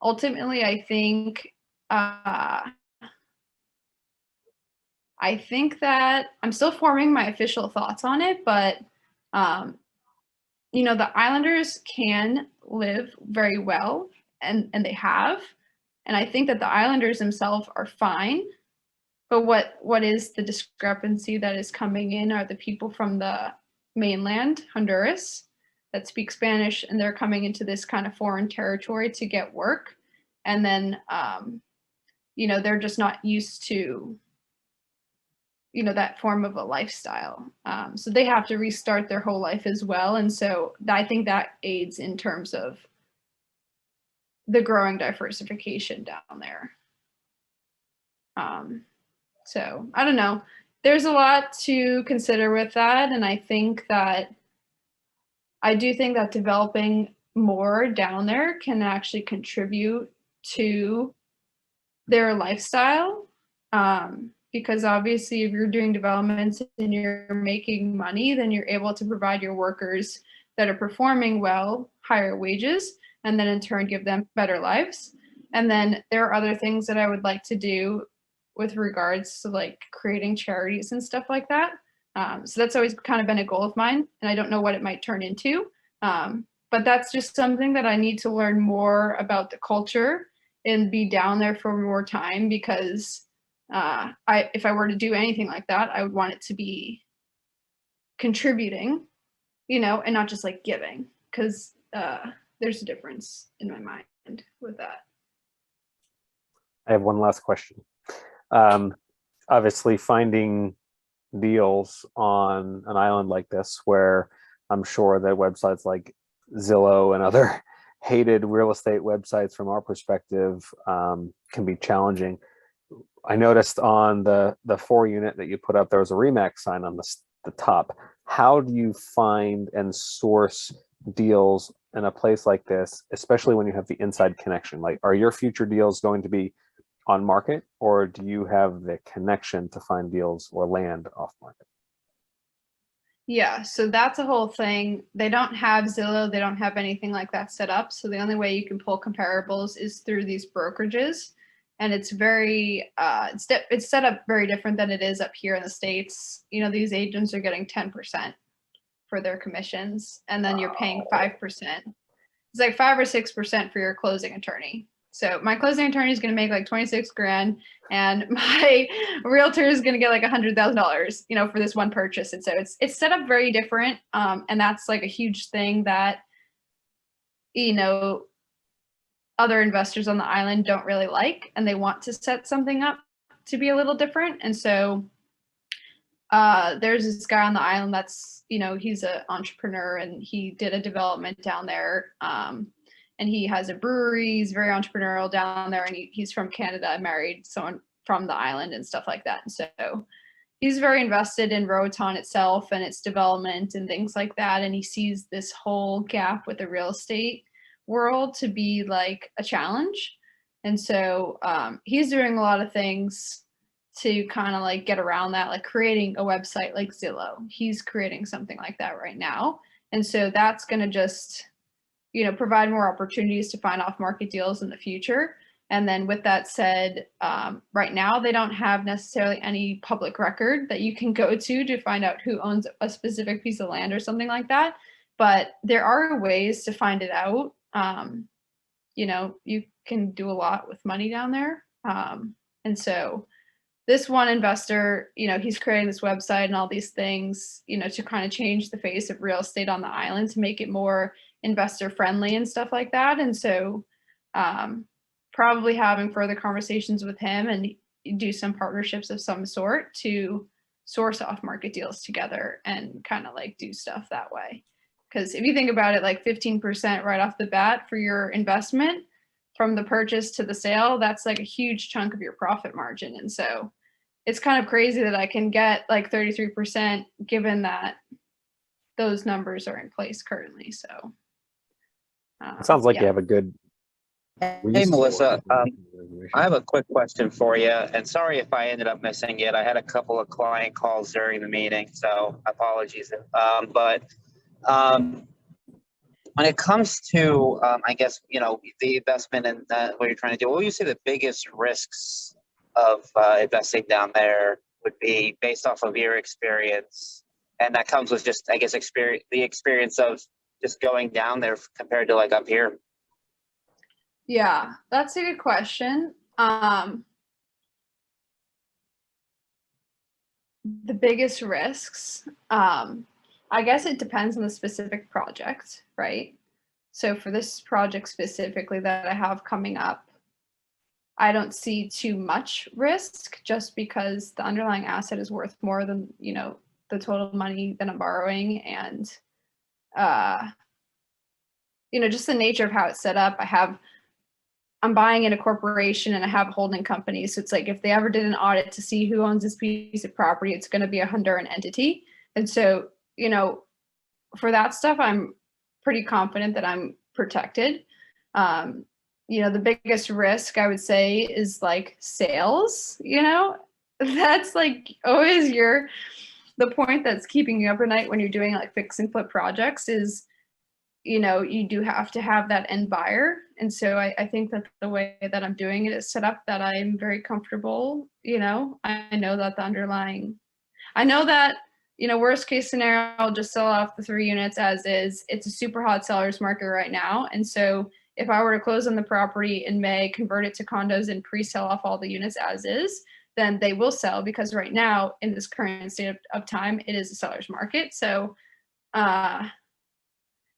Speaker 2: ultimately, I think that I'm still forming my official thoughts on it, but you know, the Islanders can live very well, and they have, and I think that the Islanders themselves are fine. But what is the discrepancy that is coming in are the people from the mainland, Honduras, that speak Spanish, and they're coming into this kind of foreign territory to get work, and then you know, they're just not used to, you know, that form of a lifestyle. So they have to restart their whole life as well. And so I think that aids in terms of the growing diversification down there. So I don't know. There's a lot to consider with that. And I do think that developing more down there can actually contribute to their lifestyle. Because obviously if you're doing developments and you're making money, then you're able to provide your workers that are performing well higher wages, and then in turn give them better lives. And then there are other things that I would like to do with regards to like creating charities and stuff like that. So that's always kind of been a goal of mine, and I don't know what it might turn into. But that's just something that I need to learn more about the culture and be down there for more time, because if I were to do anything like that, I would want it to be contributing, you know, and not just like giving, because there's a difference in my mind with that.
Speaker 1: I have one last question. Obviously, finding deals on an island like this, where I'm sure that websites like Zillow and other hated real estate websites from our perspective can be challenging. I noticed on the 4-unit that you put up, there was a RE/MAX sign on the top. How do you find and source deals in a place like this, especially when you have the inside connection? Like, are your future deals going to be on market, or do you have the connection to find deals or land off market?
Speaker 2: Yeah, so that's a whole thing. They don't have Zillow, they don't have anything like that set up. So the only way you can pull comparables is through these brokerages. And it's very, it's set up very different than it is up here in the States. You know, these agents are getting 10% for their commissions, and then you're paying 5%. It's like 5 or 6% for your closing attorney. So my closing attorney is going to make like 26 grand, and my realtor is going to get like $100,000, you know, for this one purchase. And so it's set up very different. And that's like a huge thing that, you know, other investors on the island don't really like, and they want to set something up to be a little different. And so there's this guy on the island that's, you know, he's an entrepreneur, and he did a development down there. And he has a brewery. He's very entrepreneurial down there, and he's from Canada, married someone from the island and stuff like that. And so he's very invested in Roatan itself and its development and things like that. And he sees this whole gap with the real estate world to be like a challenge. And so he's doing a lot of things to kind of like get around that, like creating a website like Zillow. He's creating something like that right now. And so that's going to just, you know, provide more opportunities to find off market deals in the future. And then with that said, right now they don't have necessarily any public record that you can go to find out who owns a specific piece of land or something like that. But there are ways to find it out. You know, you can do a lot with money down there. And so this one investor, you know, he's creating this website and all these things, you know, to kind of change the face of real estate on the island to make it more investor friendly and stuff like that. And so probably having further conversations with him and do some partnerships of some sort to source off market deals together and kind of like do stuff that way. Because if you think about it, like 15% right off the bat for your investment from the purchase to the sale, that's like a huge chunk of your profit margin. And so it's kind of crazy that I can get like 33% given that those numbers are in place currently. So
Speaker 6: It sounds like
Speaker 2: yeah.
Speaker 6: you have a good.
Speaker 5: Hey, Melissa, I have a quick question for you, and sorry if I ended up missing it. I had a couple of client calls during the meeting, so apologies. When it comes to, I guess, you know, the investment and what you're trying to do, what would you say the biggest risks of investing down there would be based off of your experience? And that comes with just, I guess, the experience of just going down there compared to like up here.
Speaker 2: Yeah, that's a good question. The biggest risks, I guess it depends on the specific project, right? So for this project specifically that I have coming up, I don't see too much risk just because the underlying asset is worth more than, you know, the total money that I'm borrowing. And, you know, just the nature of how it's set up, I'm buying in a corporation and I have a holding company. So it's like, if they ever did an audit to see who owns this piece of property, it's going to be a Honduran entity. And so, you know, for that stuff, I'm pretty confident that I'm protected. You know, the biggest risk I would say is like sales, you know, that's like always the point that's keeping you up at night when you're doing like fix and flip projects is, you know, you do have to have that end buyer. And so I think that the way that I'm doing it is set up that I'm very comfortable. You know, I know that you know, worst case scenario, I'll just sell off the 3 units as is. It's a super hot seller's market right now. And so if I were to close on the property in May, convert it to condos and pre-sell off all the units as is, then they will sell, because right now in this current state of time, it is a seller's market. So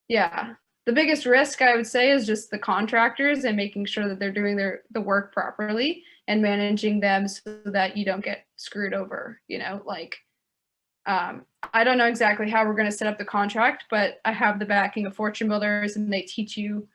Speaker 2: yeah, the biggest risk I would say is just the contractors and making sure that they're doing the work properly and managing them so that you don't get screwed over, you know, like, I don't know exactly how we're going to set up the contract, but I have the backing of fortune builders, and they teach you,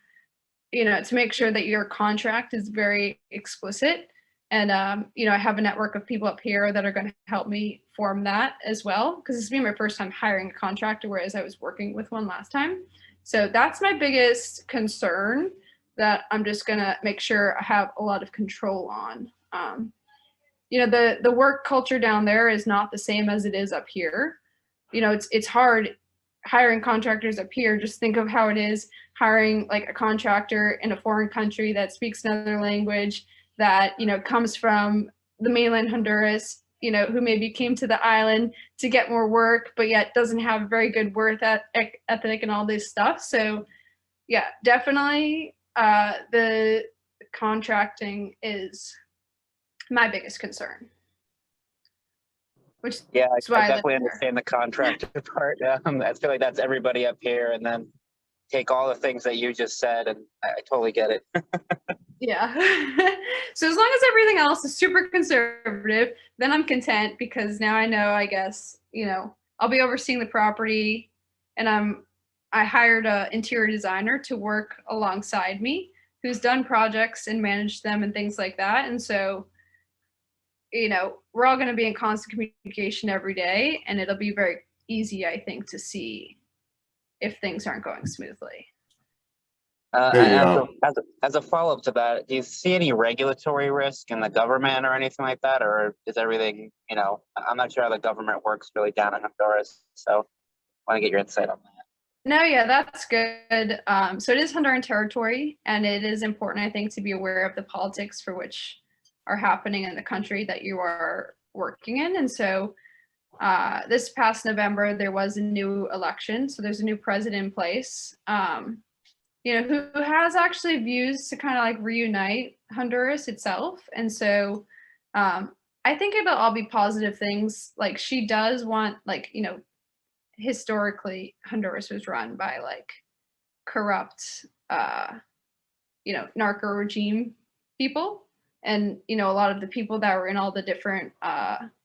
Speaker 2: you know, to make sure that your contract is very explicit. And, you know, I have a network of people up here that are going to help me form that as well, because this has been my first time hiring a contractor, whereas I was working with one last time. So that's my biggest concern, that I'm just going to make sure I have a lot of control on. You know, the work culture down there is not the same as it is up here. it's hard hiring contractors up here. Just think of how it is hiring like a contractor in a foreign country that speaks another language, that, comes from the mainland Honduras, who maybe came to the island to get more work, but yet doesn't have very good work ethic and all this stuff. So yeah, definitely the contracting is my biggest concern. Which
Speaker 5: Yeah,
Speaker 2: is why
Speaker 5: I definitely understand the contractor part. I feel like that's everybody up here, and then take all the things that you just said, and I totally get it.
Speaker 2: Yeah. So as long as everything else is super conservative, then I'm content, because now I know, I guess, I'll be overseeing the property, and I hired an interior designer to work alongside me who's done projects and managed them and things like that. And so, we're all going to be in constant communication every day, and it'll be very easy, I think, to see if things aren't going smoothly.
Speaker 5: As a follow-up to that, do you see any regulatory risk in the government or anything like that? Or is everything, I'm not sure how the government works really down in Honduras. So I want to get your insight on that.
Speaker 2: No, yeah, that's good. So it is Honduran territory, and it is important, I think, to be aware of the politics for which are happening in the country that you are working in. And so this past November, there was a new election. So there's a new president in place. Who has actually views to kind of like reunite Honduras itself. And so I think it'll all be positive things. Like, she does want, like, historically Honduras was run by like corrupt, narco regime people. And, a lot of the people that were in all the different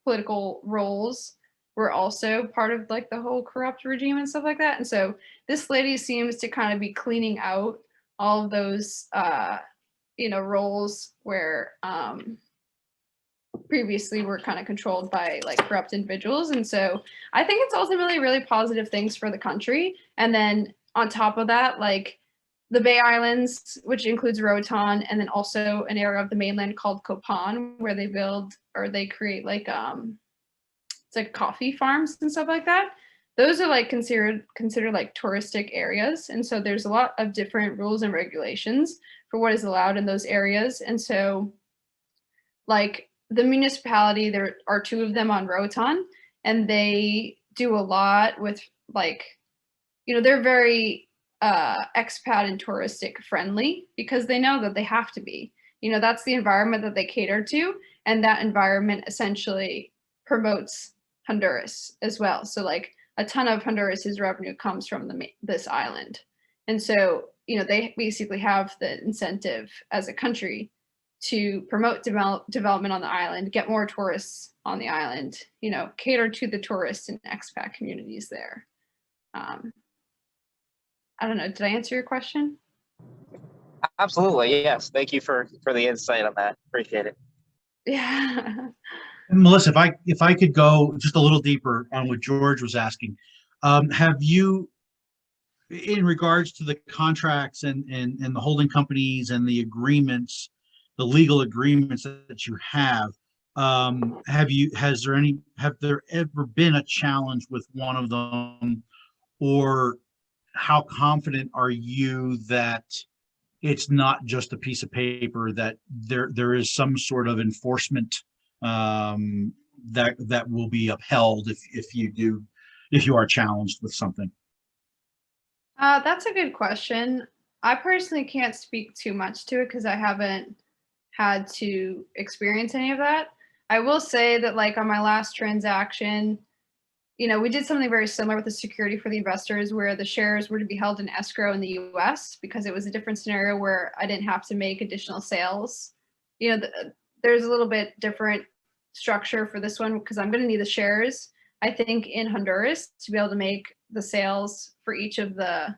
Speaker 2: political roles were also part of like the whole corrupt regime and stuff like that. And so this lady seems to kind of be cleaning out all of those, roles where previously were kind of controlled by like corrupt individuals. And so I think it's ultimately really positive things for the country. And then on top of that, like the Bay Islands, which includes Roatan, and then also an area of the mainland called Copan, where they create like it's like coffee farms and stuff like that. Those are like considered like touristic areas. And so there's a lot of different rules and regulations for what is allowed in those areas. And so like the municipality, there are two of them on Roatan, and they do a lot with like, they're very expat and touristic friendly, because they know that they have to be, that's the environment that they cater to. And that environment essentially promotes Honduras as well. So like a ton of Honduras's revenue comes from this island. And so, they basically have the incentive as a country to promote development on the island, get more tourists on the island, cater to the tourists and expat communities there. I don't know. Did I answer your question?
Speaker 5: Absolutely. Yes. Thank you for the insight on that. Appreciate it.
Speaker 2: Yeah.
Speaker 3: And Melissa, if I could go just a little deeper on what George was asking, have you, in regards to the contracts and the holding companies and the agreements, the legal agreements that you have there ever been a challenge with one of them, or how confident are you that it's not just a piece of paper, that there is some sort of enforcement that will be upheld if you are challenged with something?
Speaker 2: That's a good question. I personally can't speak too much to it because I haven't had to experience any of that. I will say that like on my last transaction, we did something very similar with the security for the investors, where the shares were to be held in escrow in the US, because it was a different scenario where I didn't have to make additional sales. There's a little bit different structure for this one, because I'm going to need the shares, I think, in Honduras to be able to make the sales for each of the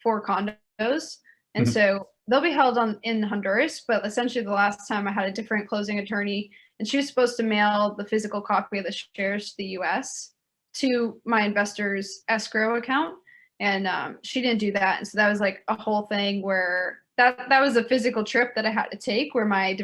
Speaker 2: 4 condos. And so they'll be held in Honduras, but essentially the last time I had a different closing attorney, and she was supposed to mail the physical copy of the shares to the US to my investor's escrow account. And she didn't do that. And so that was like a whole thing where that was a physical trip that I had to take, where my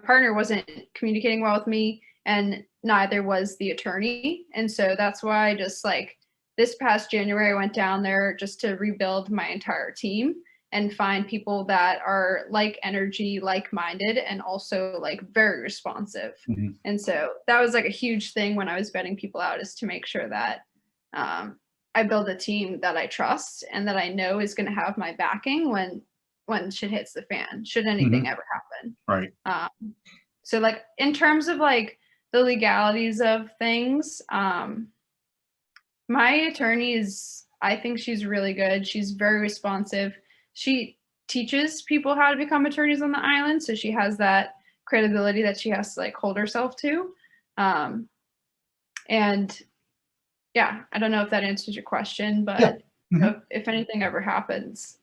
Speaker 2: partner wasn't communicating well with me. and neither was the attorney. And so that's why I just like this past January, I went down there just to rebuild my entire team and find people that are like energy, like-minded, and also like very responsive.
Speaker 3: Mhm.
Speaker 2: And so that was like a huge thing when I was vetting people out, is to make sure that I build a team that I trust and that I know is going to have my backing when shit hits the fan, should anything ever happen.
Speaker 3: Right.
Speaker 2: So like in terms of like the legalities of things, my attorney I think she's really good. She's very responsive. She teaches people how to become attorneys on the island. So she has that credibility that she has to like hold herself to. And yeah, I don't know if that answers your question, but
Speaker 3: Yeah.
Speaker 2: you know, if anything ever happens,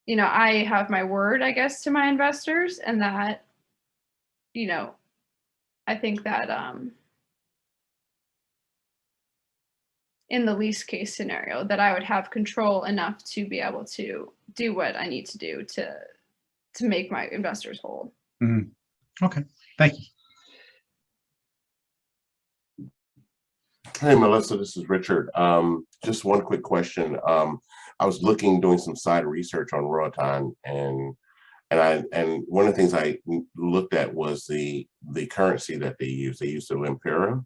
Speaker 2: you know, I have my word, I guess, to my investors, and that, you know, I think that in the least case scenario, that I would have control enough to be able to do what I need to do to make my investors whole.
Speaker 3: Okay, thank you.
Speaker 4: Hey, Melissa, this is Richard. Just one quick question. I was doing some side research on Roatan, and one of the things I looked at was the currency that they use. They use the Lempira,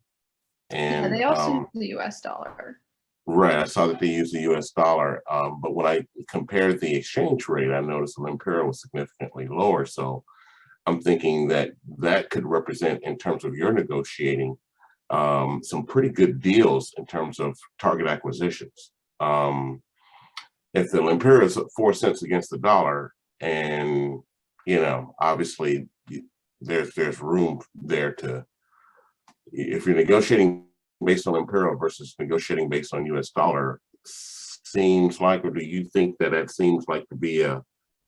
Speaker 4: and
Speaker 2: yeah, they also use the US dollar.
Speaker 4: Right, I saw that they use the US dollar, but when I compared the exchange rate, I noticed the Lempira was significantly lower. So I'm thinking that could represent, in terms of your negotiating, some pretty good deals in terms of target acquisitions. If the Lempira is 4 cents against the dollar, and you know, obviously there's room there to, if you're negotiating based on Lempira versus negotiating based on US dollar, seems like, or do you think that seems like to be a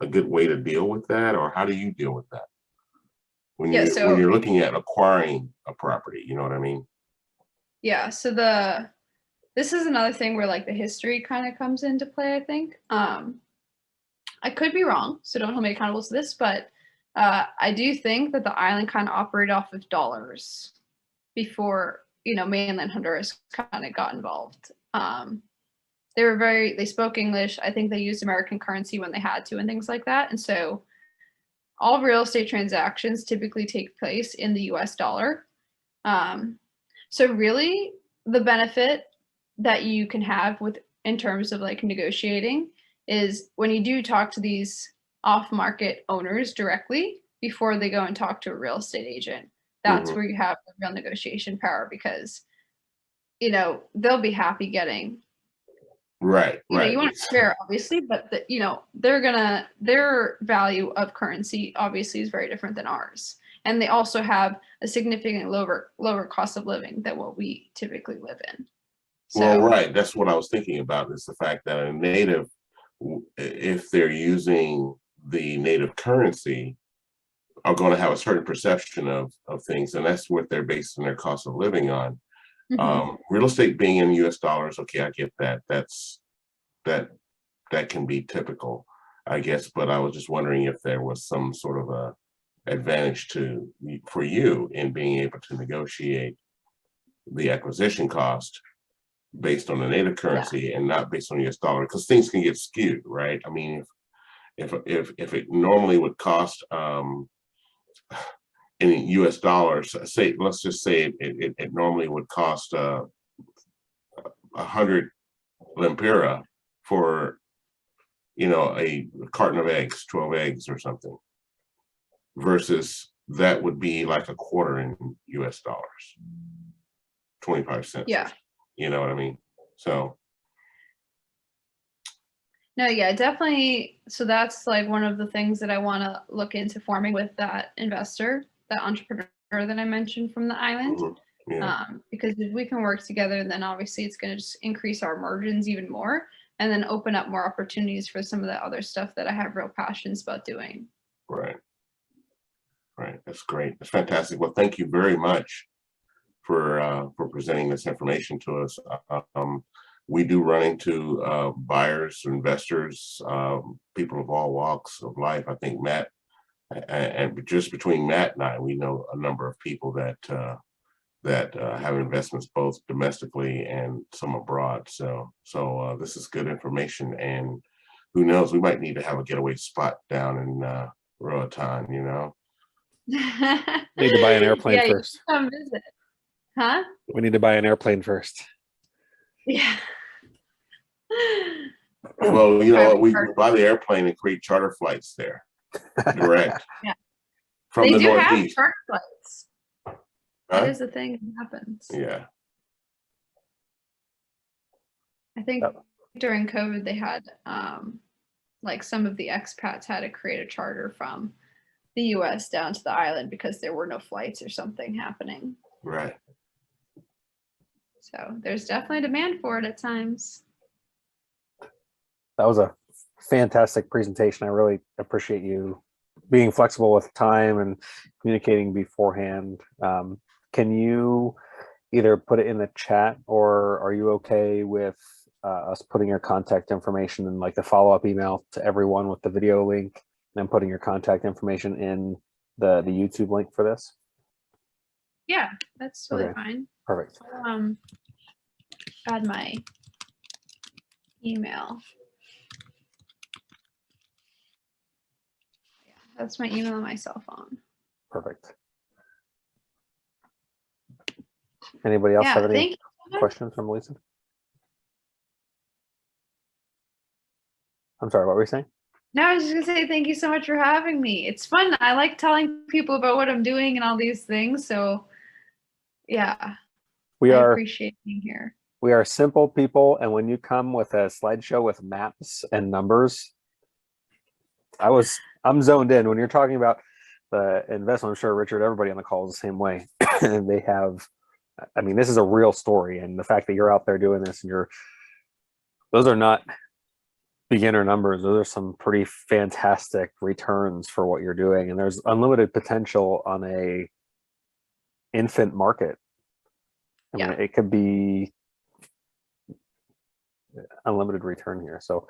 Speaker 4: good way to deal with that, or how do you deal with that when you're looking at acquiring a property? You know what I mean?
Speaker 2: Yeah, so this is another thing where like the history kind of comes into play, I think. I could be wrong, so don't hold me accountable to this, but I do think that the island kind of operated off of dollars before, you know, mainland Honduras kind of got involved. They spoke English. I think they used American currency when they had to and things like that. And so all real estate transactions typically take place in the US dollar. So really the benefit that you can have in terms of like negotiating is when you do talk to these off-market owners directly before they go and talk to a real estate agent. That's where you have the real negotiation power, because, you know, they'll be happy getting.
Speaker 4: Right.
Speaker 2: You know, you want to fair, obviously, but you know, their value of currency obviously is very different than ours. And they also have a significant lower cost of living than what we typically live in. So,
Speaker 4: well, right. That's what I was thinking about, is the fact that a native, if they're using the native currency, are going to have a certain perception of things, and that's what they're basing their cost of living on. Real estate being in US dollars, okay, I get that. That can be typical, I guess, but I was just wondering if there was some sort of a advantage for you in being able to negotiate the acquisition cost based on the native currency and not based on US dollar, because things can get skewed, right? I mean, if it normally would cost in US dollars, let's just say it normally would cost 100 Lempira for, you know, a carton of eggs, 12 eggs or something, versus that would be like a quarter in US dollars, 25 cents.
Speaker 2: Yeah.
Speaker 4: You know what I mean? So.
Speaker 2: No, yeah, definitely. So that's like one of the things that I want to look into forming with that investor, that entrepreneur that I mentioned from the island. Because if we can work together, then obviously it's going to just increase our margins even more, and then open up more opportunities for some of the other stuff that I have real passions about doing.
Speaker 4: Right. That's great. That's fantastic. Well, thank you very much for presenting this information to us. We do run into buyers, investors, people of all walks of life. I think Matt and just between Matt and I, we know a number of people that have investments both domestically and some abroad. So this is good information, and who knows, we might need to have a getaway spot down in Roatan, you know.
Speaker 1: Need to buy an airplane
Speaker 2: yeah,
Speaker 1: first.
Speaker 2: You come visit. Huh?
Speaker 1: We need to buy an airplane first.
Speaker 2: Yeah.
Speaker 4: Well, you know, we buy the airplane and create charter flights there, direct.
Speaker 2: Yeah.
Speaker 4: From the
Speaker 2: They do have
Speaker 4: Northeast.
Speaker 2: charter flights.
Speaker 4: Huh?
Speaker 2: That is the thing that happens.
Speaker 4: Yeah.
Speaker 2: I think during COVID they had like some of the expats had to create a charter from the US down to the island because there were no flights or something happening.
Speaker 4: Right.
Speaker 2: So there's definitely demand for it at times.
Speaker 1: That was a fantastic presentation. I really appreciate you being flexible with time and communicating beforehand. Can you either put it in the chat, or are you okay with us putting your contact information in like the follow-up email to everyone with the video link, and then putting your contact information in the YouTube link for this?
Speaker 2: Yeah, that's totally
Speaker 1: Okay.
Speaker 2: fine.
Speaker 1: Perfect.
Speaker 2: I'll add my email. Yeah, that's my email on my cell phone.
Speaker 1: Perfect. Anybody else
Speaker 2: Yeah,
Speaker 1: have any
Speaker 2: thank you.
Speaker 1: questions from Lisa? I'm sorry, what were you saying?
Speaker 2: No, I was just gonna say thank you so much for having me. It's fun. I like telling people about what I'm doing and all these things. So yeah, I appreciate being here.
Speaker 1: We are simple people, and when you come with a slideshow with maps and numbers, I'm zoned in. When you're talking about the investment, I'm sure Richard, everybody on the call is the same way. And they have, I mean, this is a real story, and the fact that you're out there doing this, and those are not beginner numbers. Those are some pretty fantastic returns for what you're doing, and there's unlimited potential on a infant market. I mean, it could be unlimited return here. So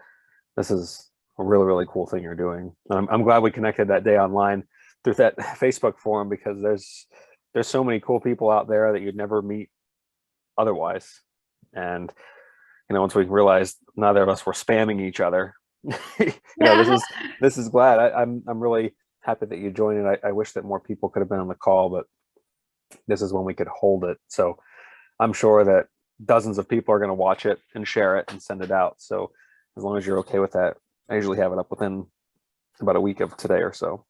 Speaker 1: this is a really, really cool thing you're doing. I'm glad we connected that day online through that Facebook forum, because there's so many cool people out there that you'd never meet otherwise. And once we realized neither of us were spamming each other, this is glad. I'm really happy that you joined, and I wish that more people could have been on the call, but this is when we could hold it. So I'm sure that dozens of people are going to watch it and share it and send it out. So as long as you're okay with that, I usually have it up within about a week of today or so.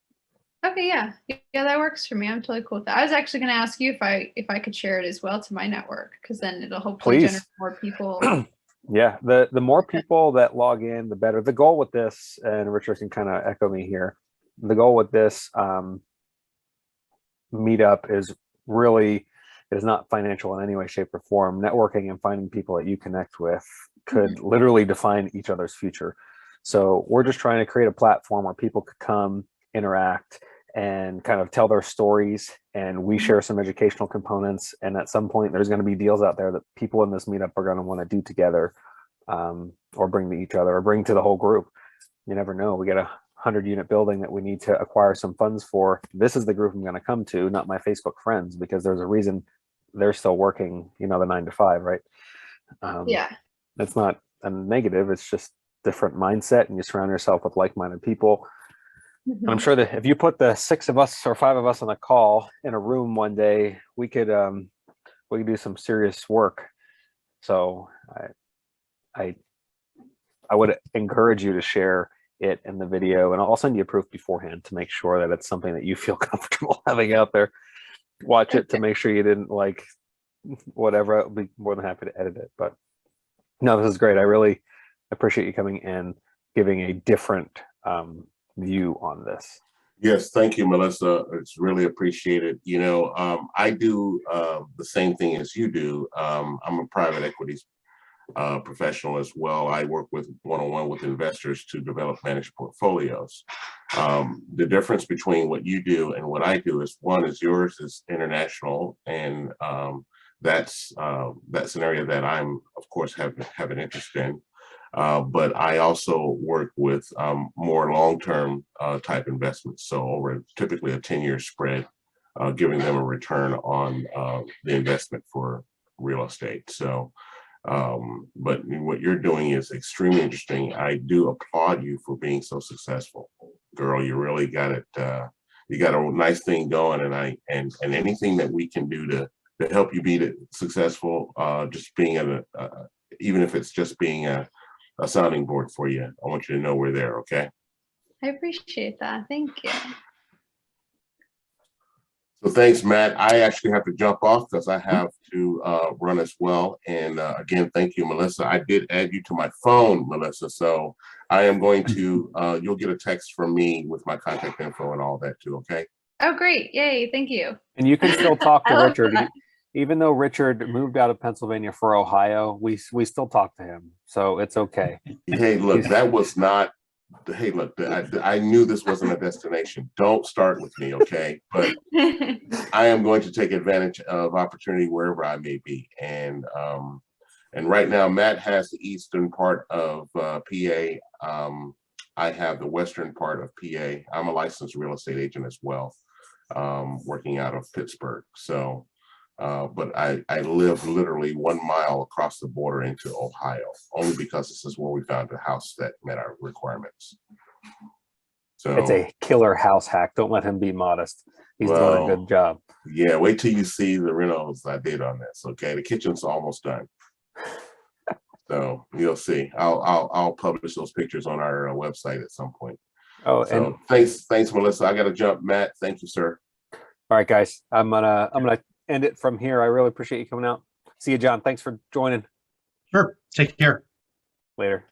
Speaker 2: Okay, yeah, that works for me. I'm totally cool with that. I was actually going to ask you if I could share it as well to my network, because then it'll hopefully generate more people.
Speaker 1: Yeah, the more people that log in, the better. The goal with this, and Richard can kind of echo me here, the goal with this meetup is really, it is not financial in any way, shape, or form. Networking and finding people that you connect with could literally define each other's future. So we're just trying to create a platform where people could come, interact, and kind of tell their stories, and we share some educational components. And at some point, there's going to be deals out there that people in this meetup are going to want to do together, or bring to each other, or bring to the whole group. You never know. We get a 100-unit building that we need to acquire some funds for. This is the group I'm going to come to, not my Facebook friends, because there's a reason they're still working, the 9 to 5, right?
Speaker 2: Yeah.
Speaker 1: It's not a negative. It's just different mindset, and you surround yourself with like-minded people. And I'm sure that if you put the 6 of us or 5 of us on a call in a room one day, we could do some serious work. So I would encourage you to share it in the video, and I'll send you a proof beforehand to make sure that it's something that you feel comfortable having out there. Watch it to make sure you didn't like whatever. I'll be more than happy to edit it. But no, this is great. I really appreciate you coming and giving a different view on this.
Speaker 4: Yes, thank you, Melissa. It's really appreciated. I do the same thing as you do. I'm a private equities professional as well. I work with one-on-one with investors to develop managed portfolios. The difference between what you do and what I do is, one is yours is international, and that's an area that I'm, of course, have an interest in. But I also work with more long-term type investments. So over typically a 10-year spread, giving them a return on the investment for real estate. So, but what you're doing is extremely interesting. I do applaud you for being so successful, girl. You really got it. You got a nice thing going, and anything that we can do to help you be successful, just being even if it's just being a sounding board for you, I want you to know we're there. Okay.
Speaker 2: I appreciate that. Thank you.
Speaker 4: So thanks, Matt. I actually have to jump off because I have to run as well. And again, thank you, Melissa. I did add you to my phone, Melissa. So I am going to, you'll get a text from me with my contact info and all that too, okay?
Speaker 2: Oh, great. Yay. Thank you.
Speaker 6: And you can still talk to
Speaker 2: I love
Speaker 6: Richard.
Speaker 2: that.
Speaker 6: Even though Richard moved out of Pennsylvania for Ohio, we still talk to him. So it's okay.
Speaker 4: Hey, look, that was not, hey, look, I knew this wasn't a destination. Don't start with me, okay? But I am going to take advantage of opportunity wherever I may be. And right now, Matt has the eastern part of PA. I have the western part of PA. I'm a licensed real estate agent as well, working out of Pittsburgh. So, but I live literally 1 mile across the border into Ohio, only because this is where we found a house that met our requirements. So
Speaker 6: it's a killer house hack. Don't let him be modest. He's doing a good job.
Speaker 4: Yeah, wait till you see the renos I did on this. Okay, the kitchen's almost done. So you'll see. I'll publish those pictures on our website at some point.
Speaker 6: Oh,
Speaker 4: so
Speaker 6: and
Speaker 4: thanks, Melissa. I got to jump. Matt, thank you, sir.
Speaker 6: All right, guys. I'm gonna end it from here. I really appreciate you coming out. See you, John. Thanks for joining.
Speaker 3: Sure. Take care.
Speaker 6: Later.